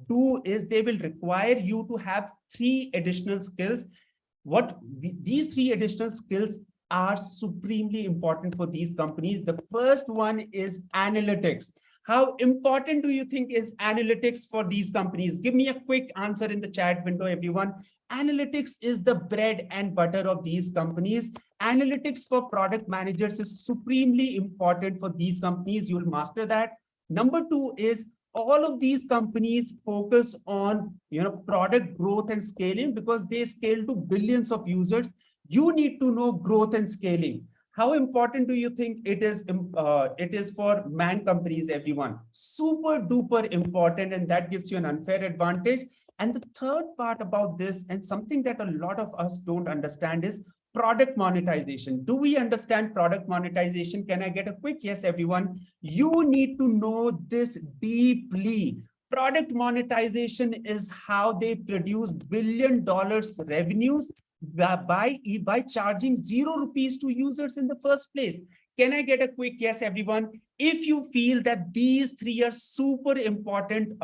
do is they will require you to have 3 additional skills. These 3 additional skills are supremely important for these companies. The first one is analytics. How important do you think is analytics for these companies? Give me a quick answer in the chat window, everyone. Analytics is the bread and butter of these companies. Analytics for product managers is supremely important for these companies. You'll master that. Number 2 is all of these companies focus on product growth and scaling because they scale to billions of users. You need to know growth and scaling. How important do you think it is for man companies, everyone? Super duper important, and that gives you an unfair advantage. And the third part about this, and something that a lot of us don't understand, is product monetization. Do we understand product monetization? Can I get a quick yes, everyone? You need to know this deeply. Product monetization is how they produce $1 billion revenues by charging 0 rupees to users in the first place. Can I get a quick yes, everyone? If you feel that these 3 are super important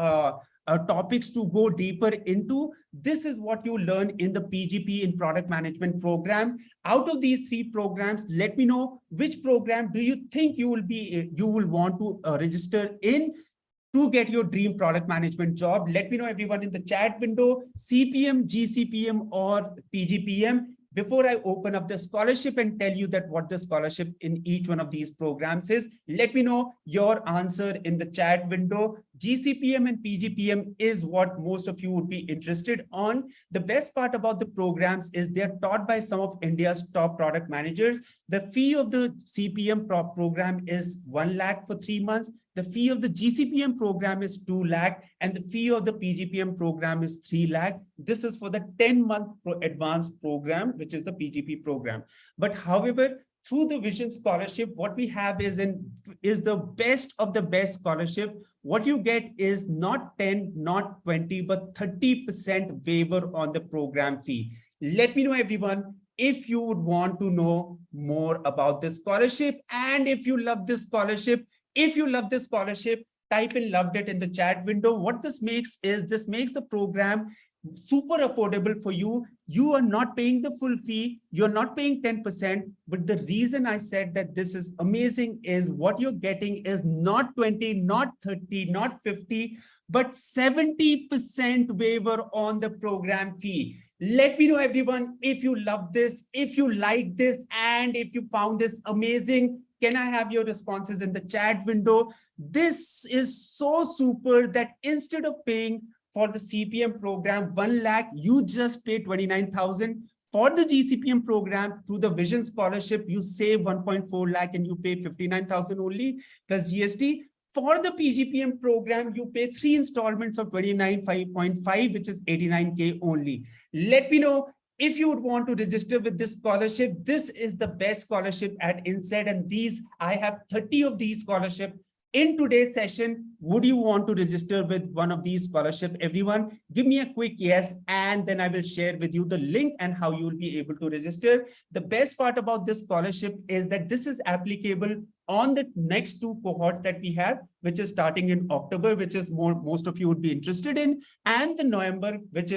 topics to go deeper into, this is what you learn in the PGP in product management program. Out of these 3 programs, let me know which program do you think you will want to register in to get your dream product management job. Let me know, everyone, in the chat window, CPM, GCPM, or PGPM. Before I open up the scholarship and tell you that what the scholarship in each one of these programs is, let me know your answer in the chat window. GCPM and PGPM is what most of you would be interested on. The best part about the programs is they're taught by some of India's top product managers. The fee of the CPM program is 1 lakh for 3 months. The fee of the GCPM program is 2 lakh, and the fee of the PGPM program is 3 lakh. This is for the 10-month advanced program, which is the PGP program. But however, through the Vision Scholarship, what we have is the best of the best scholarship. What you get is not 10, not 20, but 30% waiver on the program fee. Let me know, everyone, if you would want to know more about this scholarship, and if you love this scholarship. If you love this scholarship, type in loved it in the chat window. What this makes is this makes the program super affordable for you. You are not paying the full fee. You're not paying 10%. But the reason I said that this is amazing is what you're getting is not 20, not 30, not 50, but 70% waiver on the program fee. Let me know, everyone, if you love this, if you like this, and if you found this amazing. Can I have your responses in the chat window? This is so super that instead of paying for the CPM program 1 lakh, you just pay 29,000. For the GCPM program through the Vision Scholarship, you save 1.4 lakh and you pay 59,000 only plus GST. For the PGPM program, you pay 3 installments of 29.5, which is 89K only. Let me know if you would want to register with this scholarship. This is the best scholarship at Insaid, and I have 30 of these scholarships. In today's session, would you want to register with one of these scholarships? Everyone, give me a quick yes, and then I will share with you the link and how you will be able to register. The best part about this scholarship is that this is applicable on the next 2 cohorts that we have, which is starting in October, which is most of you would be interested in, and the November, which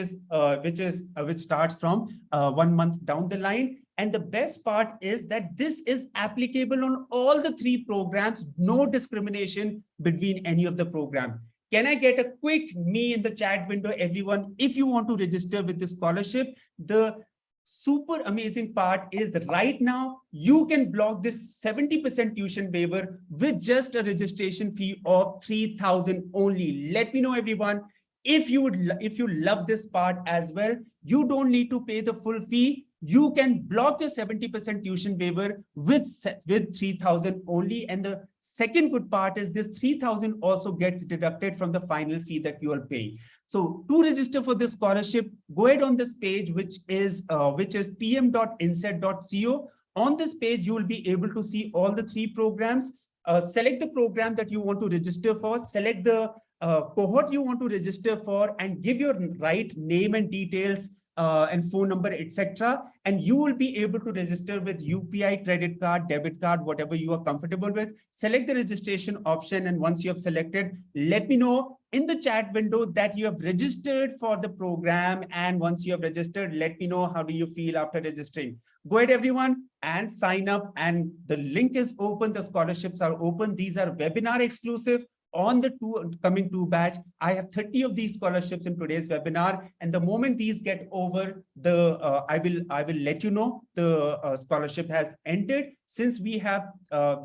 starts from 1 month down the line. And the best part is that this is applicable on all the 3 programs, no discrimination between any of the program. Can I get a quick me in the chat window, everyone? If you want to register with this scholarship, the super amazing part is that right now you can block this 70% tuition waiver with just a registration fee of 3,000 only. Let me know, everyone, if you love this part as well. You don't need to pay the full fee. You can block your 70% tuition waiver with 3,000 only. And the second good part is this 3,000 also gets deducted from the final fee that you are paying. So to register for this scholarship, go ahead on this page, which is pm.insaid.co. On this page, you will be able to see all the 3 programs. Select the program that you want to register for, select the cohort you want to register for, and give your right name and details and phone number, etc. And you will be able to register with UPI, credit card, debit card, whatever you are comfortable with. Select the registration option, and once you have selected, let me know in the chat window that you have registered for the program. And once you have registered, let me know how do you feel after registering. Go ahead, everyone, and sign up. And the link is open. The scholarships are open. These are webinar exclusive. On the coming 2 batch, I have 30 of these scholarships in today's webinar. And the moment these get over, I will let you know the scholarship has ended. Since we have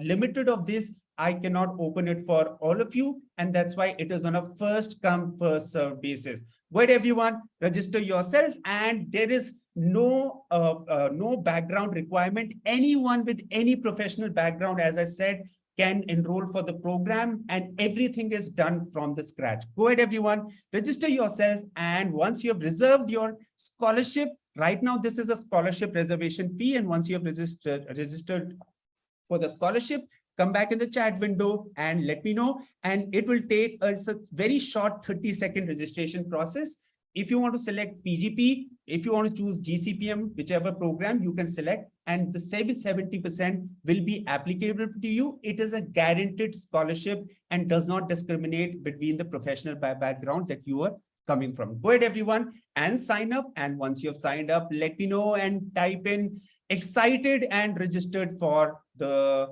limited of this, I cannot open it for all of you. And that's why it is on a first come, first serve basis. Go ahead, everyone, register yourself. And there is no background requirement. Anyone with any professional background, as I said, can enroll for the program, and everything is done from the scratch. Go ahead, everyone, register yourself. And once you have reserved your scholarship, right now, this is a scholarship reservation fee. And once you have registered for the scholarship, come back in the chat window and let me know. And it will take a very short 30-second registration process. If you want to select PGP, if you want to choose GCPM, whichever program you can select, and the 70% will be applicable to you. It is a guaranteed scholarship and does not discriminate between the professional background that you are coming from. Go ahead, everyone, and sign up. And once you have signed up, let me know and type in excited and registered for the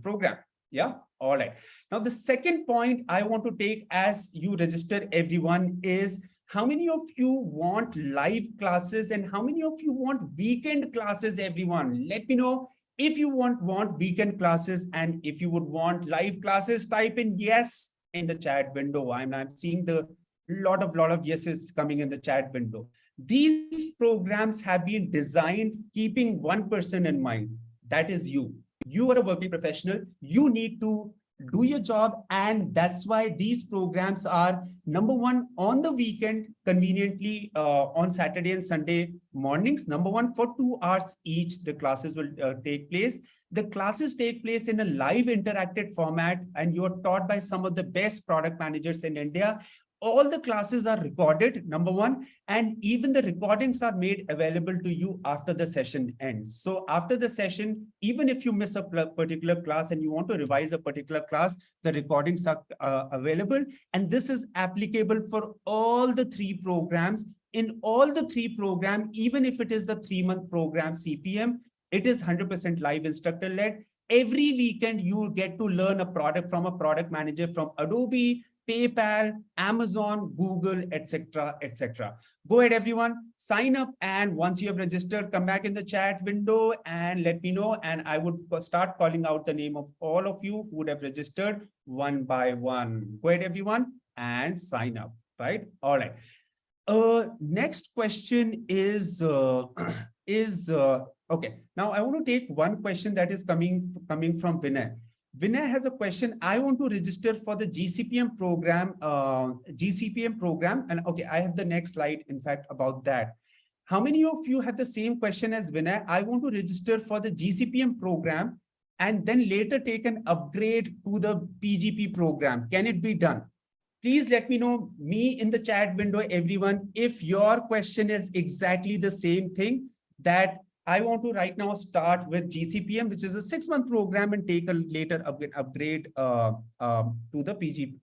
program. Yeah. All right. Now, the second point I want to take as you register, everyone, is how many of you want live classes and how many of you want weekend classes, everyone? Let me know if you want weekend classes, and if you would want live classes, type in yes in the chat window. I'm seeing the lot of yeses coming in the chat window. These programs have been designed keeping one person in mind. That is you. You are a working professional. You need to do your job. And that's why these programs are, number one, on the weekend, conveniently on Saturday and Sunday mornings. Number one, for 2 hours each, the classes will take place. The classes take place in a live interactive format, and you are taught by some of the best product managers in India. All the classes are recorded, number one, and even the recordings are made available to you after the session ends. So after the session, even if you miss a particular class and you want to revise a particular class, the recordings are available. And this is applicable for all the three programs. In all the three programs, even if it is the 3-month program CPM, it is 100% live instructor led. Every weekend, you get to learn a product from a product manager from Adobe, PayPal, Amazon, Google, etc., etc. Go ahead, everyone, sign up. And once you have registered, come back in the chat window and let me know. And I would start calling out the name of all of you who would have registered one by one. Go ahead, everyone, and sign up, right? All right. Next question is, okay. Now I want to take one question that is coming from Vinay. Vinay has a question. I want to register for the GCPM program, and okay, I have the next slide, in fact, about that. How many of you have the same question as Vinay? I want to register for the GCPM program and then later take an upgrade to the PGP program. Can it be done? Please let me know, me in the chat window, everyone, if your question is exactly the same thing, that I want to right now start with GCPM, which is a 6-month program, and take a later upgrade to the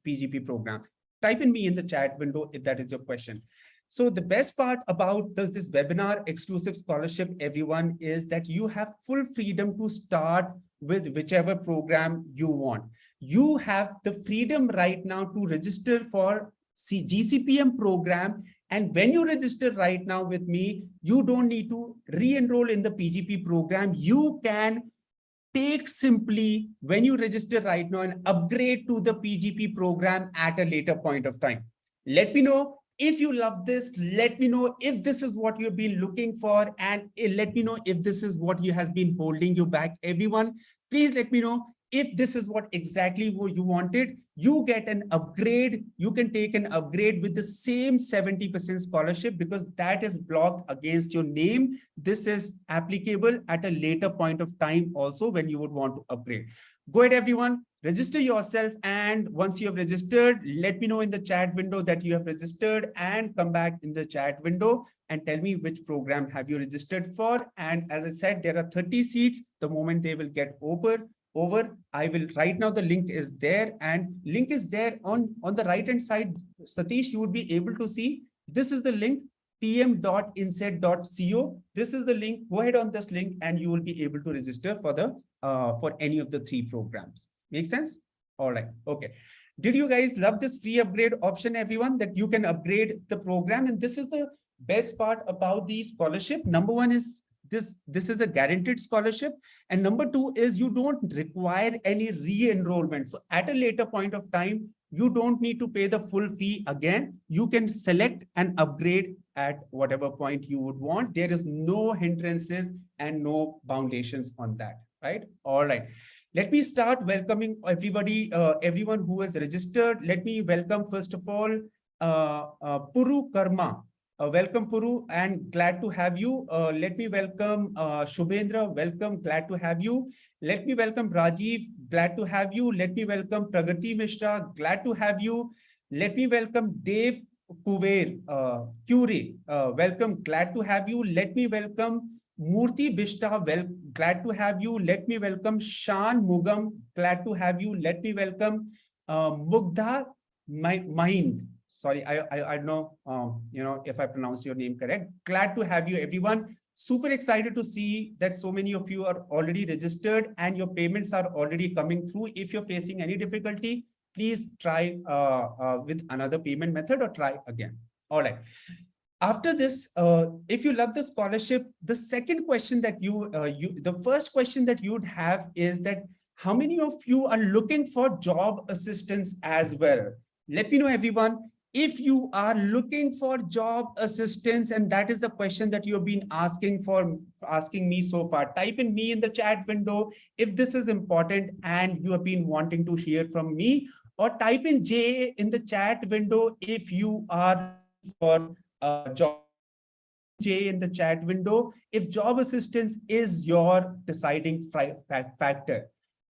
PGP program. Type in me in the chat window if that is your question. So the best part about this webinar exclusive scholarship, everyone, is that you have full freedom to start with whichever program you want. You have the freedom right now to register for GCPM program. And when you register right now with me, you don't need to re-enroll in the PGP program. You can take simply, when you register right now, and upgrade to the PGP program at a later point of time. Let me know if you love this. Let me know if this is what you've been looking for, and let me know if this is what has been holding you back. Everyone, please let me know if this is what exactly what you wanted. You get an upgrade. You can take an upgrade with the same 70% scholarship, because that is blocked against your name. This is applicable at a later point of time also when you would want to upgrade. Go ahead, everyone, register yourself. And once you have registered, let me know in the chat window that you have registered, and come back in the chat window and tell me which program have you registered for. And as I said, there are 30 seats. The moment they will get over, I will, right now the link is there, and link is there on the right hand side. Satish, you would be able to see, this is the link, pm.insaid.co. This is the link. Go ahead on this link and you will be able to register for the for any of the 3 programs. Make sense? All right. Okay. Did you guys love this free upgrade option, everyone, that you can upgrade the program? And this is the best part about the scholarship. Number one is this is a guaranteed scholarship, and number 2 is you don't require any re-enrollment. So at a later point of time, you don't need to pay the full fee again. You can select and upgrade at whatever point you would want. There is no hindrances and no foundations on that, right? All right. Let me start welcoming everybody, everyone who has registered. Let me welcome, first of all, Puru Karma. Welcome, Puru, and glad to have you. Let me welcome Shubhendra. Welcome, glad to have you. Let me welcome Rajiv. Glad to have you. Let me welcome Pragati Mishra. Glad to have you. Let me welcome Dave Kuver, Curie. Welcome, glad to have you. Let me welcome Murthy Bishta. Well, glad to have you. Let me welcome Shan Mugam. Glad to have you. Let me welcome Mugdha Mahind. Sorry, I don't know, if I pronounced your name correct. Glad to have you, everyone. Super excited to see that so many of you are already registered and your payments are already coming through. If you're facing any difficulty, please try with another payment method or try again. All right. After this, if you love the scholarship, the second question that the first question that you'd have is that how many of you are looking for job assistance as well? Let me know, everyone. If you are looking for job assistance, and that is the question that you have been asking me so far, type in me in the chat window if this is important and you have been wanting to hear from me, or type in J in the chat window if you are for job. J in the chat window if job assistance is your deciding factor.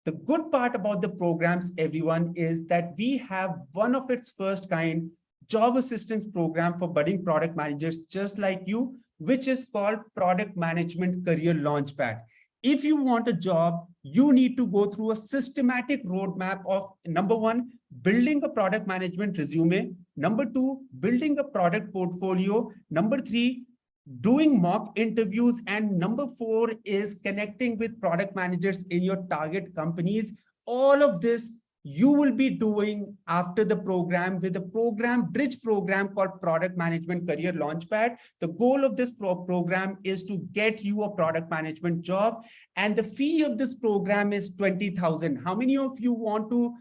The good part about the programs, everyone, is that we have one of its first kind job assistance program for budding product managers just like you, which is called Product Management Career Launchpad. If you want a job, you need to go through a systematic roadmap of number one, building a product management resume. Number two, building a product portfolio. Number three, doing mock interviews. And number four is connecting with product managers in your target companies. All of this you will be doing after the program with a bridge program called Product Management Career Launchpad. The goal of this program is to get you a product management job. And the fee of this program is 20,000. How many of you want to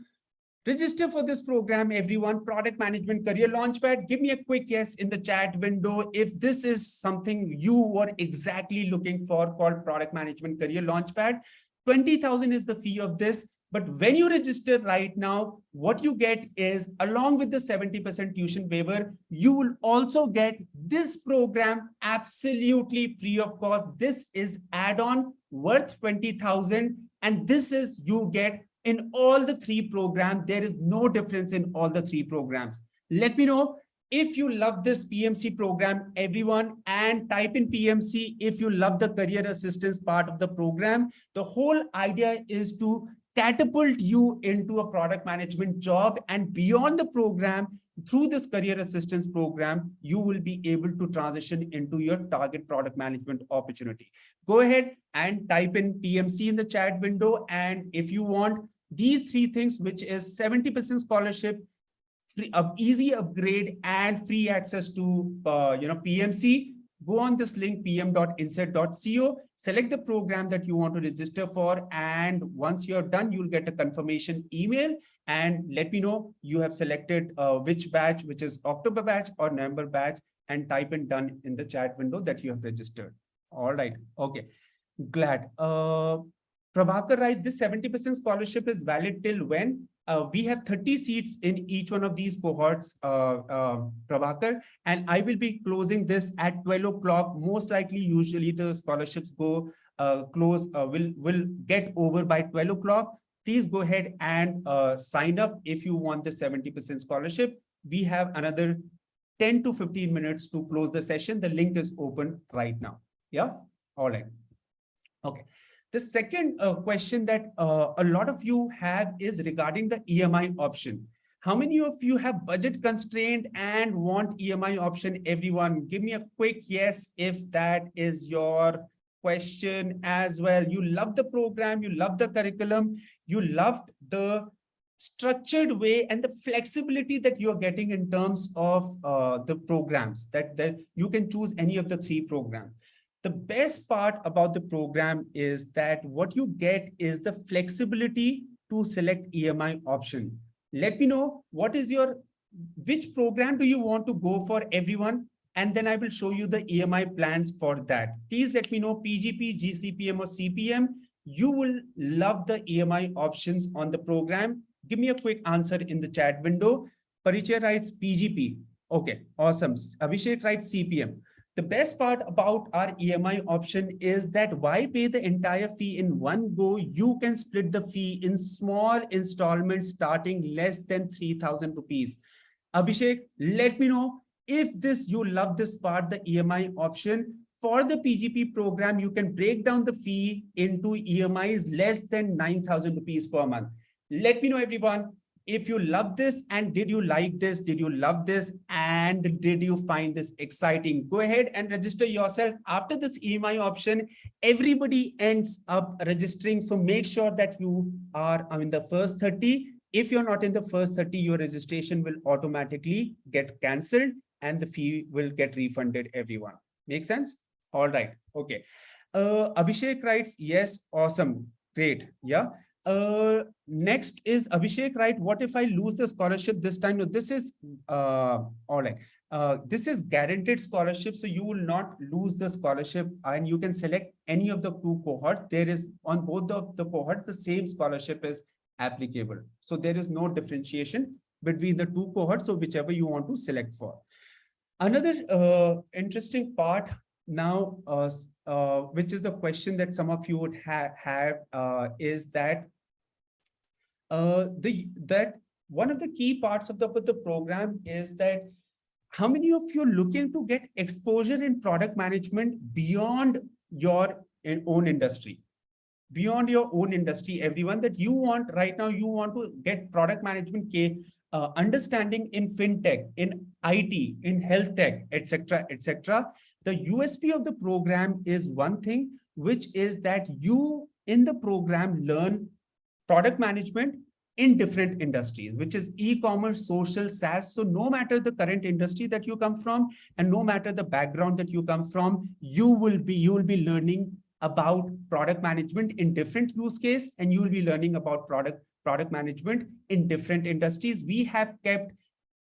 register for this program? Everyone, Product Management Career Launchpad, give me a quick yes in the chat window if this is something you were exactly looking for, called Product Management Career Launchpad. 20,000 is the fee of this. But when you register right now, what you get is, along with the 70% tuition waiver, you will also get this program absolutely free of cost. This is add-on worth 20,000. And this is you get in all the three programs. There is no difference in all the three programs. Let me know if you love this PMC program, everyone, and type in PMC if you love the career assistance part of the program. The whole idea is to catapult you into a product management job, and beyond the program, through this career assistance program, you will be able to transition into your target product management opportunity. Go ahead and type in PMC in the chat window. And if you want these three things, which is 70% scholarship, free, easy upgrade, and free access to PMC, go on this link, pm.insaid.co, select the program that you want to register for. And once you're done, you'll get a confirmation email and let me know you have selected which batch, which is October batch or November batch, and type in done in the chat window that you have registered. All right. Okay. Glad. Prabhakar, right? This 70% scholarship is valid till when? We have 30 seats in each one of these cohorts, Prabhakar, and I will be closing this at 12 o'clock. Most likely, usually the scholarships go will get over by 12 o'clock. Please go ahead and sign up if you want the 70% scholarship. We have another 10 to 15 minutes to close the session. The link is open right now. Yeah. All right. Okay. The second question that a lot of you have is regarding the EMI option. How many of you have budget constraint and want EMI option? Everyone, give me a quick yes if that is your question as well. You love the program, you love the curriculum, you loved the structured way and the flexibility that you're getting in terms of the programs, that you can choose any of the three programs. The best part about the program is that what you get is the flexibility to select EMI option. Let me know which program do you want to go for, everyone, and then I will show you the EMI plans for that. Please let me know PGP, GCPM or CPM. You will love the EMI options on the program. Give me a quick answer in the chat window. Parichay writes PGP. Okay, awesome. Abhishek writes CPM. The best part about our EMI option is that why pay the entire fee in one go? You can split the fee in small installments starting less than 3,000 rupees. Abhishek, let me know if you love this part, the EMI option. For the PGP program, you can break down the fee into EMIs less than 9,000 rupees per month. Let me know, everyone, if you love this, and did you like this? Did you love this? And did you find this exciting? Go ahead and register yourself. After this EMI option, everybody ends up registering. So make sure that you are in the first 30. If you're not in the first 30, your registration will automatically get canceled and the fee will get refunded, everyone. Make sense? All right. Okay. Abhishek writes, yes, awesome. Great. Yeah. Next is Abhishek, right? What if I lose the scholarship this time? No, this is all right. This is guaranteed scholarship, so you will not lose the scholarship, and you can select any of the two cohorts. There is on both the cohorts, the same scholarship is applicable. So there is no differentiation between the two cohorts. So whichever you want to select for. Another interesting part now, which is the question that some of you would have is that that one of the key parts of the program is that how many of you are looking to get exposure in product management beyond your own industry? Beyond your own industry, everyone, that you want right now, you want to get product management understanding in fintech, in IT, in health tech, etc., etc. The USP of the program is one thing, which is that you in the program learn product management in different industries, which is e-commerce, social, SaaS. So no matter the current industry that you come from, and no matter the background that you come from, you will be learning about product management in different use case, and you will be learning about product management in different industries. We have kept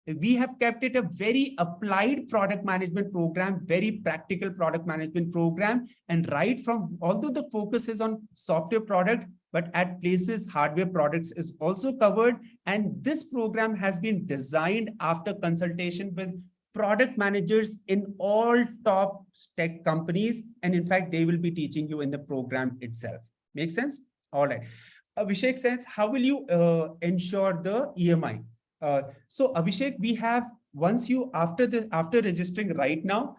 it a very applied product management program, very practical product management program. And right from, although the focus is on software product, but at places hardware products is also covered. And this program has been designed after consultation with product managers in all top tech companies. And in fact, they will be teaching you in the program itself. Make sense? All right. Abhishek says, how will you ensure the EMI? So Abhishek, we have, once you, after registering right now,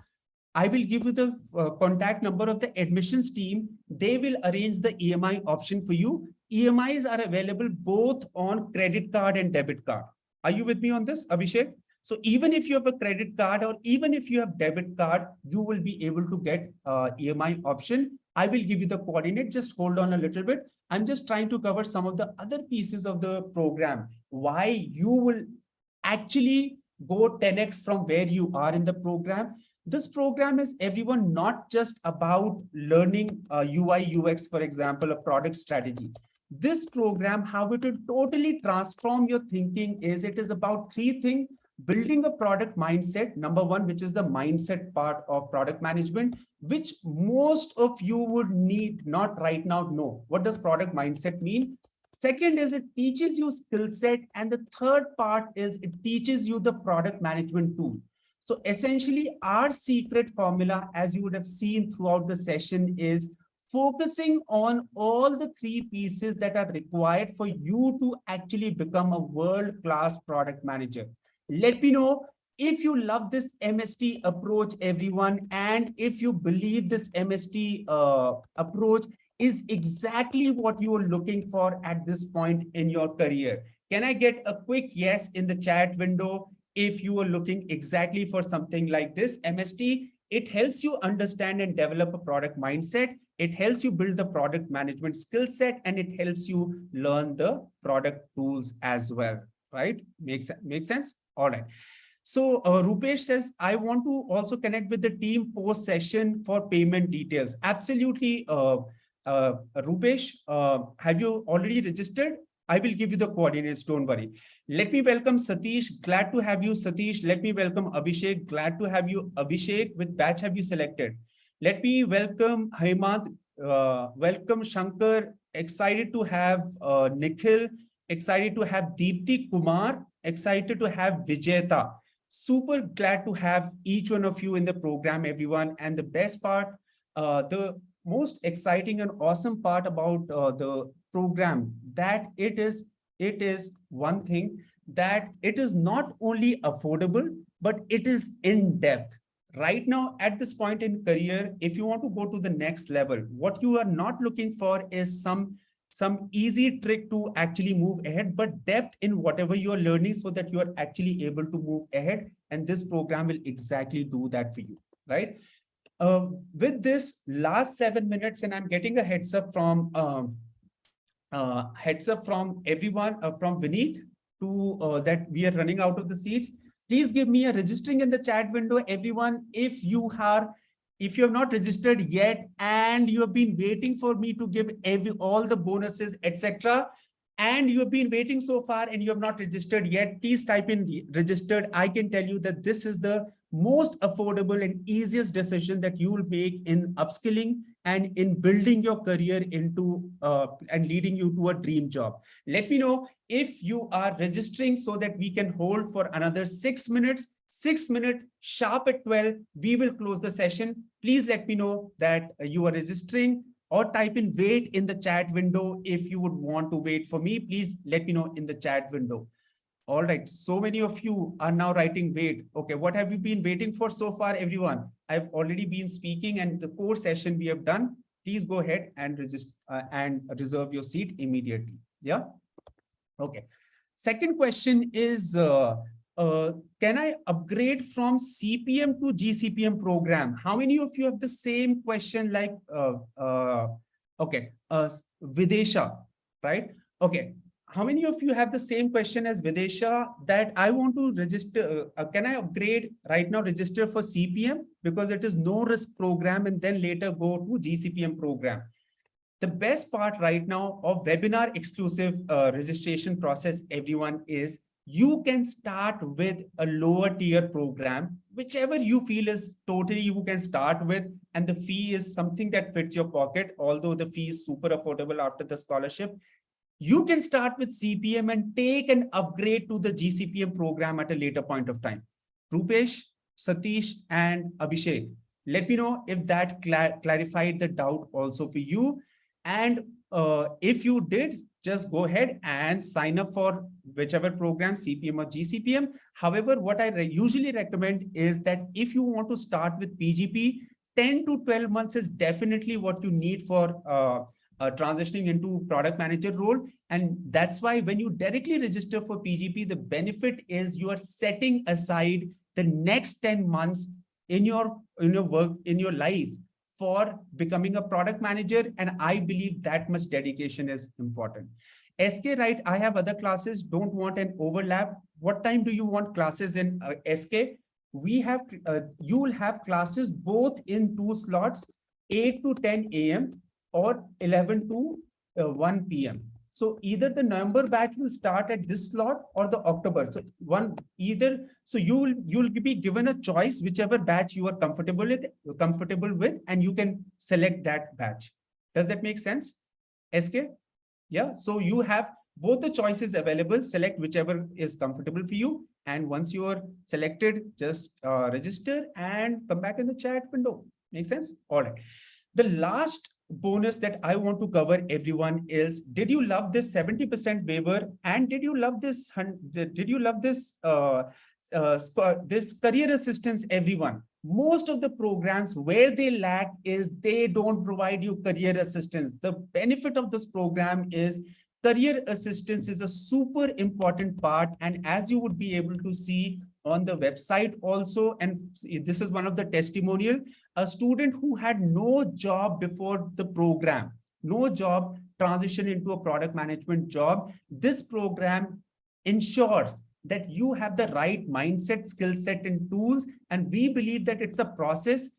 I will give you the contact number of the admissions team. They will arrange the EMI option for you. EMIs are available both on credit card and debit card. Are you with me on this, Abhishek? So even if you have a credit card or even if you have debit card, you will be able to get EMI option. I will give you the coordinate. Just hold on a little bit. I'm just trying to cover some of the other pieces of the program, why you will actually go 10x from where you are in the program. This program is, everyone, not just about learning UI, UX, for example, a product strategy. This program, how it will totally transform your thinking is, it is about three things. Building a product mindset, number one, which is the mindset part of product management, which most of you would need not right now know. What does product mindset mean? Second is it teaches you skill set. And the third part is it teaches you the product management tool. So essentially, our secret formula, as you would have seen throughout the session, is focusing on all the three pieces that are required for you to actually become a world-class product manager. Let me know if you love this MST approach, everyone, and if you believe this MST approach is exactly what you are looking for at this point in your career. Can I get a quick yes in the chat window if you are looking exactly for something like this? MST, it helps you understand and develop a product mindset. It helps you build the product management skill set, and it helps you learn the product tools as well, right? Makes sense? All right. So Rupesh says, I want to also connect with the team post session for payment details. Absolutely. Rupesh, have you already registered? I will give you the coordinates. Don't worry. Let me welcome Satish. Glad to have you, Satish. Let me welcome Abhishek. Glad to have you, Abhishek. Which batch have you selected? Let me welcome Hemant. Welcome Shankar. Excited to have Nikhil. Excited to have Deepti Kumar. Excited to have Vijeta. Super glad to have each one of you in the program, everyone. And the best part, the most exciting and awesome part about the program, that it is one thing, that it is not only affordable, but it is in depth. Right now, at this point in career, if you want to go to the next level, what you are not looking for is some easy trick to actually move ahead, but depth in whatever you are learning so that you are actually able to move ahead. And this program will exactly do that for you, right? With this last 7 minutes, and I'm getting a heads up from everyone, from Vineet, to that we are running out of the seats. Please give me a registering in the chat window, everyone. If you have not registered yet and you have been waiting for me to give all the bonuses, etc., and you have been waiting so far and you have not registered yet, please type in registered. I can tell you that this is the most affordable and easiest decision that you will make in upskilling and in building your career into and leading you to a dream job. Let me know if you are registering so that we can hold for another 6 minutes. 6 minutes sharp at 12, we will close the session. Please let me know that you are registering, or type in wait in the chat window. If you would want to wait for me, please let me know in the chat window. All right. So many of you are now writing, wait, okay, what have you been waiting for so far, everyone? I've already been speaking and the core session we have done. Please go ahead and register and reserve your seat immediately. Yeah. Okay. Second question is, can I upgrade from CPM to GCPM program? How many of you have the same question like, Videsha, right? Okay. How many of you have the same question as Videsha that I want to register? Can I upgrade right now, register for CPM because it is no risk program and then later go to GCPM program? The best part right now of webinar exclusive registration process, everyone, is you can start with a lower tier program, whichever you feel is totally you can start with, and the fee is something that fits your pocket, although the fee is super affordable after the scholarship. You can start with CPM and take an upgrade to the GCPM program at a later point of time. Rupesh, Satish, and Abhishek, let me know if that clarified the doubt also for you. And if you did, just go ahead and sign up for whichever program, CPM or GCPM. However, what I usually recommend is that if you want to start with PGP, 10 to 12 months is definitely what you need for transitioning into product manager role. And that's why when you directly register for PGP, the benefit is you are setting aside the next 10 months in your work, in your life, for becoming a product manager. And I believe that much dedication is important. SK, right? I have other classes, don't want an overlap. What time do you want classes in SK? We have, you will have classes both in 2 slots, 8 to 10 a.m. or 11 to 1 p.m. So either the November batch will start at this slot or the October. So so you'll be given a choice, whichever batch you are comfortable with, and you can select that batch. Does that make sense, SK? Yeah. So you have both the choices available. Select whichever is comfortable for you. And once you are selected, just register and come back in the chat window. Make sense? All right. The last bonus that I want to cover, everyone, is, did you love this 70% waiver? And did you love this this career assistance, everyone? Most of the programs where they lack is they don't provide you career assistance. The benefit of this program is career assistance is a super important part. And as you would be able to see on the website also, and this is one of the testimonial, a student who had no job before the program, no job, transition into a product management job. This program ensures that you have the right mindset, skill set, and tools. And we believe that it's a process.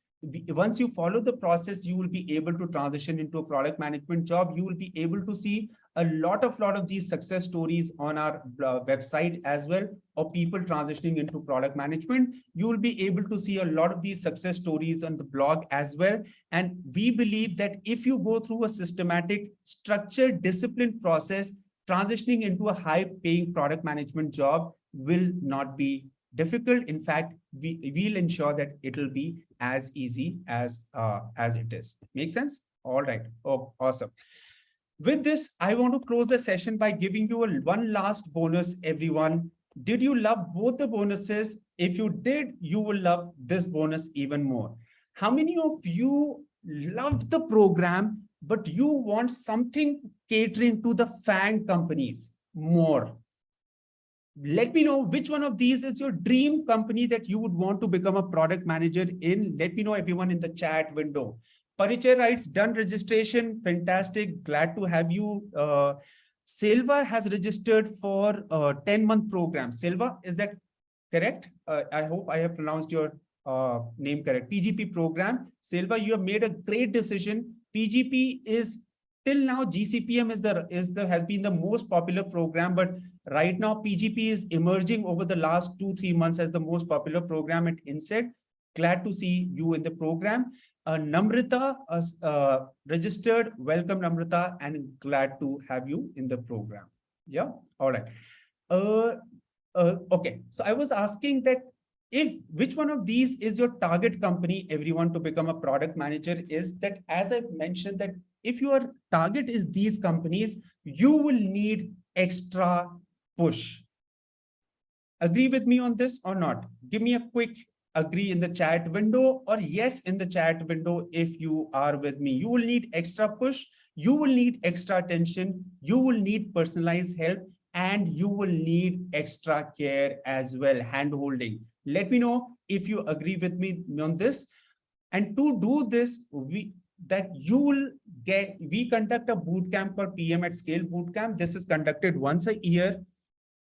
Once you follow the process, you will be able to transition into a product management job. You will be able to see a lot of these success stories on our website as well, of people transitioning into product management. You will be able to see a lot of these success stories on the blog as well. And we believe that if you go through a systematic, structured, disciplined process, transitioning into a high-paying product management job will not be difficult. In fact, we'll ensure that it'll be as easy as it is. Make sense? All right. Oh, awesome. With this, I want to close the session by giving you one last bonus, everyone. Did you love both the bonuses? If you did, you will love this bonus even more. How many of you loved the program, but you want something catering to the FANG companies more? Let me know which one of these is your dream company that you would want to become a product manager in. Let me know, everyone, in the chat window. Parichay writes, done registration. Fantastic. Glad to have you. Silva has registered for a 10-month program. Silva, is that correct? I hope I have pronounced your name correct. PGP program. Silva, you have made a great decision. PGP is, till now, GCPM has been the most popular program, but right now PGP is emerging over the last 2-3 months as the most popular program at Insaid. Glad to see you in the program. Namrita registered. Welcome, Namrita, and glad to have you in the program. Yeah. All right. Okay. So I was asking that which one of these is your target company, everyone, to become a product manager, is that, as I mentioned, that if your target is these companies, you will need extra push. Agree with me on this or not? Give me a quick agree in the chat window or yes in the chat window if you are with me. You will need extra push, you will need extra attention, you will need personalized help, and you will need extra care as well, hand holding. Let me know if you agree with me on this. And to do this, we conduct a boot camp called PM at Scale boot camp. This is conducted once a year.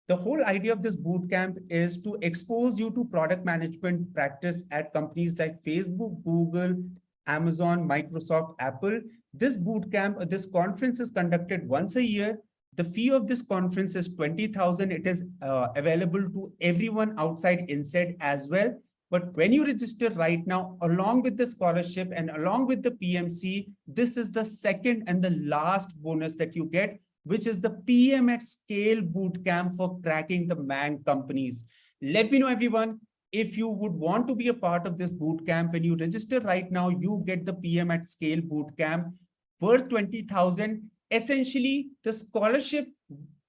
The whole idea of this boot camp is to expose you to product management practice at companies like Facebook, Google, Amazon, Microsoft, Apple. This boot camp, this conference is conducted once a year. The fee of this conference is 20,000. It is available to everyone outside Insaid as well. But when you register right now, along with the scholarship and along with the PMC, this is the second and the last bonus that you get, which is the PM at Scale Bootcamp for cracking the MANG companies. Let me know, everyone, if you would want to be a part of this bootcamp. When you register right now, you get the PM at Scale Bootcamp worth 20,000. Essentially, the scholarship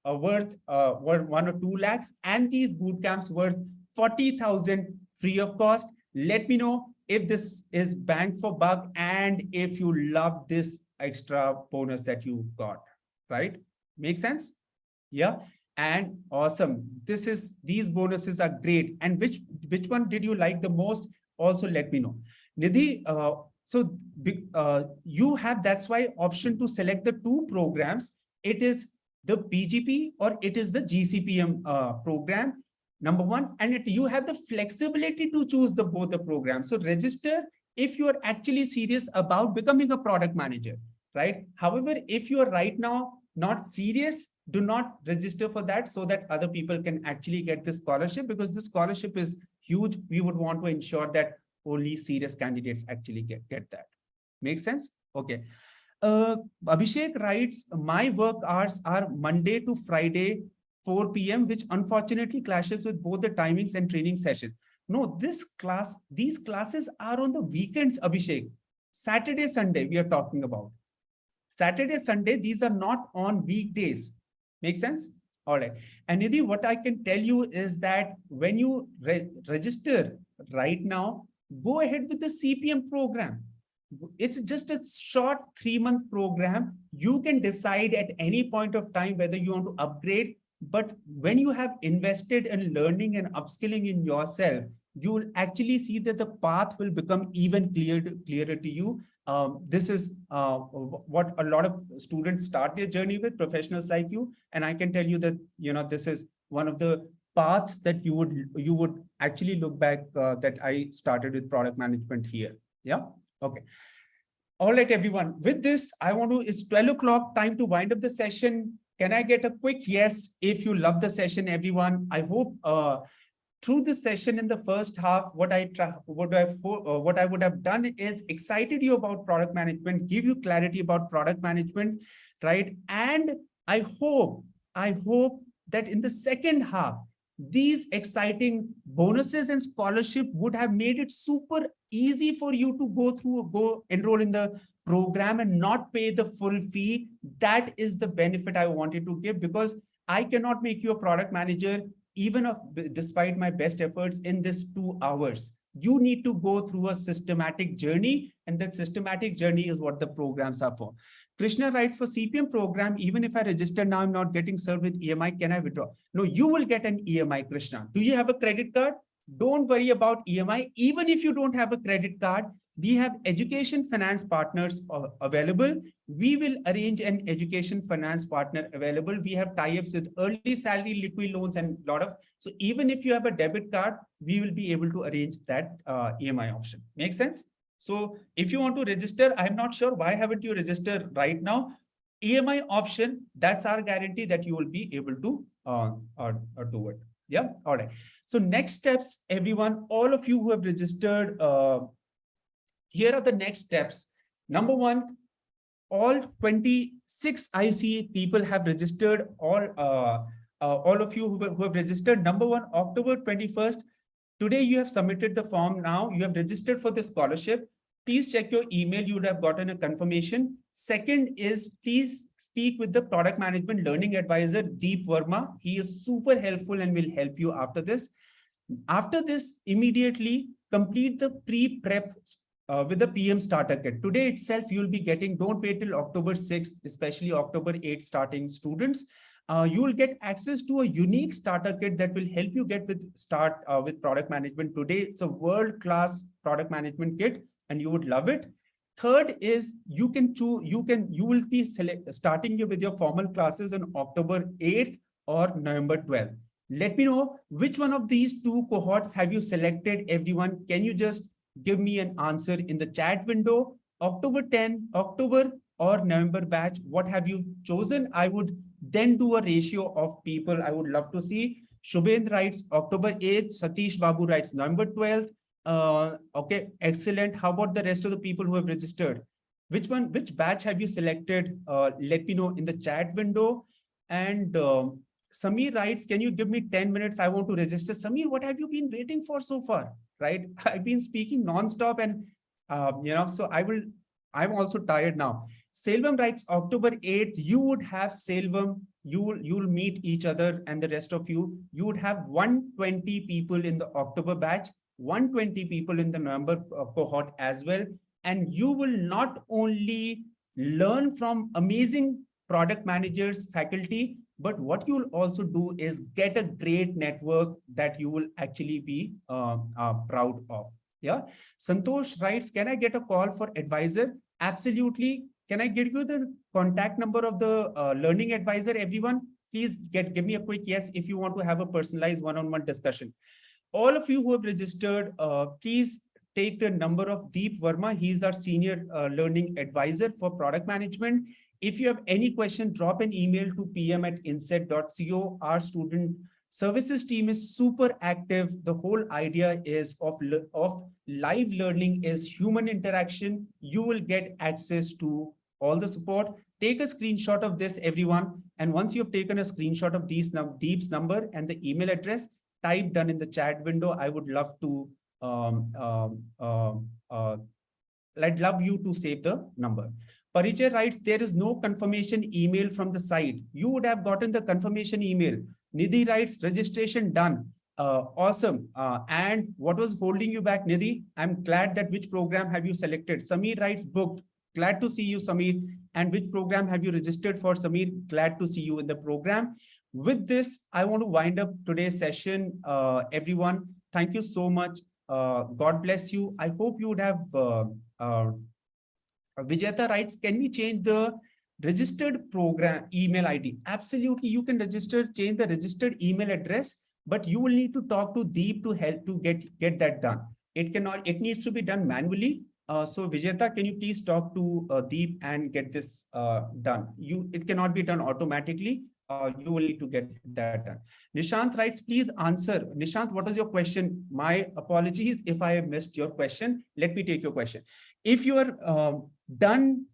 worth 1 or 2 lakhs, and these bootcamps worth 40,000 free of cost. Let me know if this is bang for buck and if you love this extra bonus that you got, right? Make sense? Yeah. And awesome. These bonuses are great. And which one did you like the most? Also, let me know. Nidhi, you have, that's why option to select the 2 programs. It is the PGP or it is the GCPM program. Number 1, and you have the flexibility to choose both the programs. So register if you are actually serious about becoming a product manager, right? However, if you are right now not serious, do not register for that so that other people can actually get this scholarship, because this scholarship is huge. We would want to ensure that only serious candidates actually get that. Make sense? Okay. Abhishek writes, my work hours are Monday to Friday, 4 p.m., which unfortunately clashes with both the timings and training session. No, these classes are on the weekends, Abhishek. Saturday, Sunday, we are talking about. Saturday, Sunday, these are not on weekdays. Make sense? All right. And Nidhi, what I can tell you is that when you register right now, go ahead with the CPM program. It's just a short 3-month program. You can decide at any point of time whether you want to upgrade. But when you have invested in learning and upskilling in yourself, you will actually see that the path will become even clearer to you. This is what a lot of students start their journey with, professionals like you. And I can tell you that, this is one of the paths that you would actually look back that I started with product management here. Yeah. Okay. All right, everyone. With this, it's 12 o'clock, time to wind up the session. Can I get a quick yes if you love the session, everyone? I hope through this session in the first half, what I would have done is excited you about product management, give you clarity about product management, right? And I hope that in the second half, these exciting bonuses and scholarship would have made it super easy for you to go enroll in the program and not pay the full fee. That is the benefit I wanted to give, because I cannot make you a product manager despite my best efforts in this 2 hours. You need to go through a systematic journey, and that systematic journey is what the programs are for. Krishna writes, for CPM program, even if I register now, I'm not getting served with EMI. Can I withdraw? No, you will get an EMI, Krishna. Do you have a credit card? Don't worry about EMI. Even if you don't have a credit card, we have education finance partners available. We will arrange an education finance partner available. We have tie-ups with early salary, liquid loans, and a lot of. So even if you have a debit card, we will be able to arrange that EMI option. Make sense? So if you want to register, I'm not sure why haven't you registered right now. EMI option, that's our guarantee that you will be able to do it. Yeah. All right. So next steps, everyone, all of you who have registered, here are the next steps. Number 1, all 26 IC people have registered. All of you who have registered. Number 1, October 21st. Today you have submitted the form. Now you have registered for the scholarship. Please check your email. You would have gotten a confirmation. Second is, please speak with the product management learning advisor, Deep Verma. He is super helpful and will help you after this. After this, immediately complete the pre-prep with the PM starter kit. Today itself, you'll be getting, don't wait till October 6th, especially October 8th starting students. You will get access to a unique starter kit that will help you get with product management. Today, it's a world-class product management kit and you would love it. Third is you will be starting with your formal classes on October 8th or November 12th. Let me know which one of these two cohorts have you selected, everyone. Can you just give me an answer in the chat window? October 10, October or November batch, what have you chosen? I would then do a ratio of people I would love to see. Shubhendra writes October 8th, Satish Babu writes November 12th. Okay, excellent. How about the rest of the people who have registered? Which batch have you selected? Let me know in the chat window. And Samir writes, can you give me 10 minutes? I want to register. Samir, what have you been waiting for so far? Right? I've been speaking nonstop and, so I'm also tired now. Selvam writes October 8th, you would have Selvam, you'll meet each other and the rest of you would have 120 people in the October batch, 120 people in the November cohort as well. And you will not only learn from amazing product managers, faculty, but what you'll also do is get a great network that you will actually be proud of. Yeah. Santosh writes, can I get a call for advisor? Absolutely. Can I give you the contact number of the learning advisor, everyone? Please give me a quick yes if you want to have a personalized one-on-one discussion. All of you who have registered, please take the number of Deep Verma. He's our senior learning advisor for product management. If you have any question, drop an email to pm@insaid.co. Our student services team is super active. The whole idea is of live learning is human interaction. You will get access to all the support. Take a screenshot of this, everyone. And once you've taken a screenshot of Deep's number and the email address, type done in the chat window. I would love to, I'd love you to save the number. Parichai writes, there is no confirmation email from the site. You would have gotten the confirmation email. Nidhi writes, registration done. Awesome. And what was holding you back, Nidhi? I'm glad that which program have you selected? Samir writes, booked. Glad to see you, Samir. And which program have you registered for, Samir? Glad to see you in the program. With this, I want to wind up today's session. Everyone, thank you so much. God bless you. I hope you would have Vijayata writes, can we change the registered program email ID? Absolutely, you can change the registered email address, but you will need to talk to Deep to help to get that done. It needs to be done manually. So Vijayata, can you please talk to Deep and get this done? It cannot be done automatically. You will need to get that done. Nishant writes, please answer. Nishant, what is your question? My apologies if I missed your question. Let me take your question. If you are done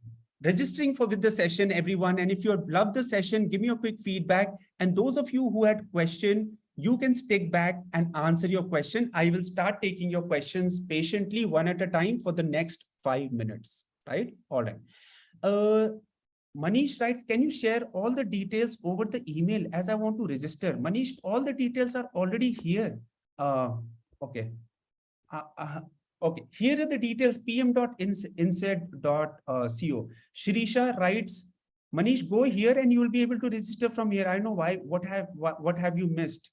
registering with the session, everyone, and if you have loved the session, give me a quick feedback. And those of you who had question, you can stick back and answer your question. I will start taking your questions patiently, one at a time for the next 5 minutes, right? All right. Manish writes, can you share all the details over the email as I want to register? Manish, all the details are already here. Okay. Okay, here are the details, pm.insaid.co. Shirisha writes, Manish, go here and you will be able to register from here. I know why, what have you missed?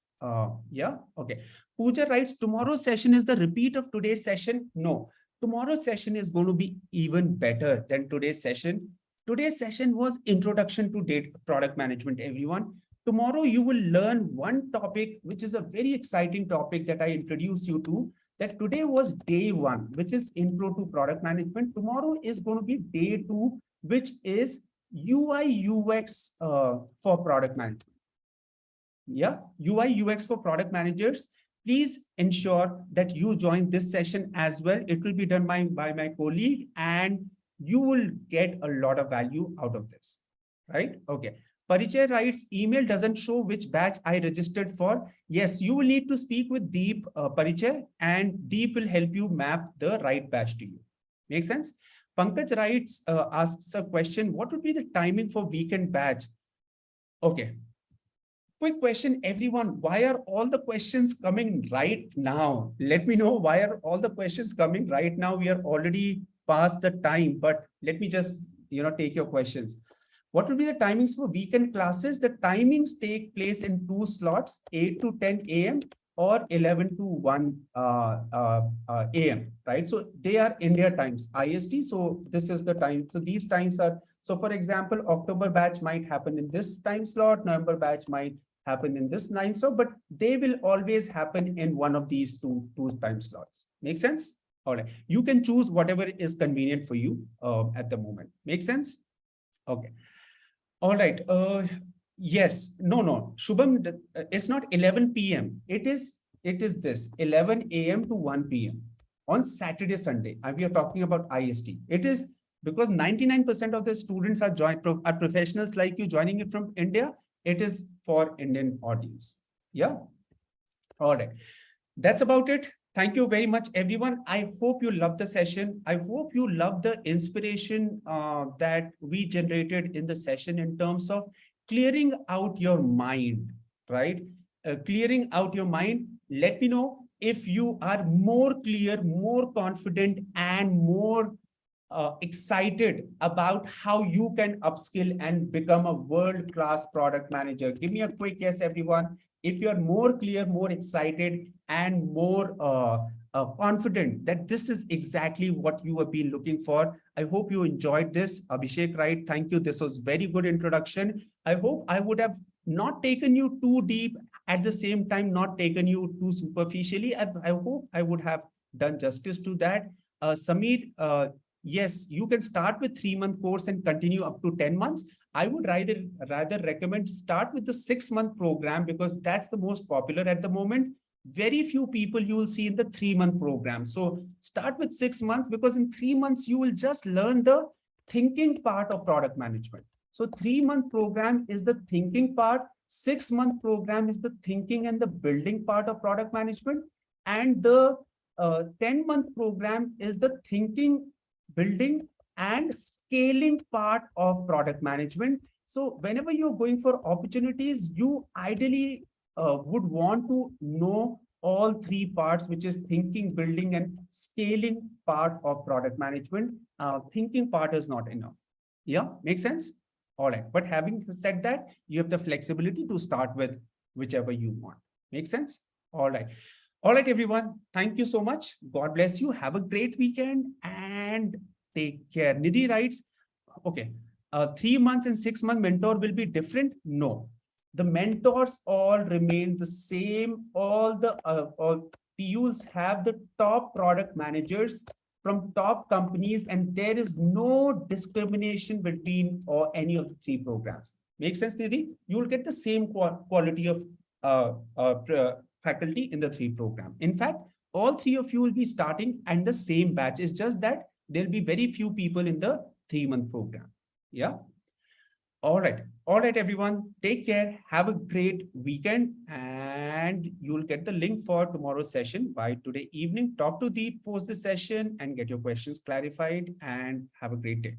Yeah, okay. Pooja writes, tomorrow's session is the repeat of today's session. No, tomorrow's session is going to be even better than today's session. Today's session was introduction to product management, everyone. Tomorrow you will learn one topic, which is a very exciting topic that I introduced you to. That today was day 1, which is intro to product management. Tomorrow is going to be day 2, which is UI UX for product management. Yeah, UI UX for product managers. Please ensure that you join this session as well. It will be done by my colleague and you will get a lot of value out of this, right? Okay. Parichai writes, email doesn't show which batch I registered for. Yes, you will need to speak with Deep, Parichai, and Deep will help you map the right batch to you. Make sense? Pankaj writes, asks a question, what would be the timing for weekend batch? Okay. Quick question, everyone. Why are all the questions coming right now? Let me know why are all the questions coming right now. We are already past the time, but let me just, take your questions. What will be the timings for weekend classes? The timings take place in 2 slots, 8 to 10 a.m. or 11 to 1 a.m. Right? So they are India times, IST. So this is the time. So these times are, so for example, October batch might happen in this time slot, November batch might happen in this 9 slot, but they will always happen in one of these two time slots. Make sense? All right. You can choose whatever is convenient for you at the moment. Make sense? Okay. All right. Yes. No. Shubham, it's not 11 p.m. It is this 11 a.m. to 1 p.m. on Saturday, Sunday. And we are talking about IST. It is because 99% of the students are professionals like you joining it from India. It is for Indian audience. Yeah. All right. That's about it. Thank you very much, everyone. I hope you love the session. I hope you love the inspiration that we generated in the session in terms of clearing out your mind, right? Clearing out your mind. Let me know if you are more clear, more confident, and more excited about how you can upskill and become a world-class product manager. Give me a quick yes, everyone. If you're more clear, more excited, and more confident that this is exactly what you have been looking for. I hope you enjoyed this. Abhishek, right? Thank you. This was very good introduction. I hope I would have not taken you too deep, at the same time, not taken you too superficially. I hope I would have done justice to that. Samir, yes, you can start with 3-month course and continue up to 10 months. I would rather recommend start with the 6-month program because that's the most popular at the moment. Very few people you will see in the 3-month program. So start with 6 months because in 3 months, you will just learn the thinking part of product management. So 3-month program is the thinking part. 6-month program is the thinking and the building part of product management. And the 10-month program is the thinking, building, and scaling part of product management. So whenever you're going for opportunities, you ideally would want to know all 3 parts, which is thinking, building, and scaling part of product management. Thinking part is not enough. Yeah, makes sense? All right. But having said that, you have the flexibility to start with whichever you want. Make sense? All right. All right, everyone. Thank you so much. God bless you. Have a great weekend and take care. Nidhi writes, okay, 3 months and 6-month mentor will be different? No. The mentors all remain the same. All the PUs have the top product managers from top companies, and there is no discrimination between or any of the 3 programs. Make sense, Nidhi? You will get the same quality of faculty in the 3 program. In fact, all 3 of you will be starting and the same batch. It's just that there'll be very few people in the 3-month program. Yeah. All right. All right, everyone. Take care. Have a great weekend. And you'll get the link for tomorrow's session by today evening. Talk to Deep, post the session and get your questions clarified and have a great day.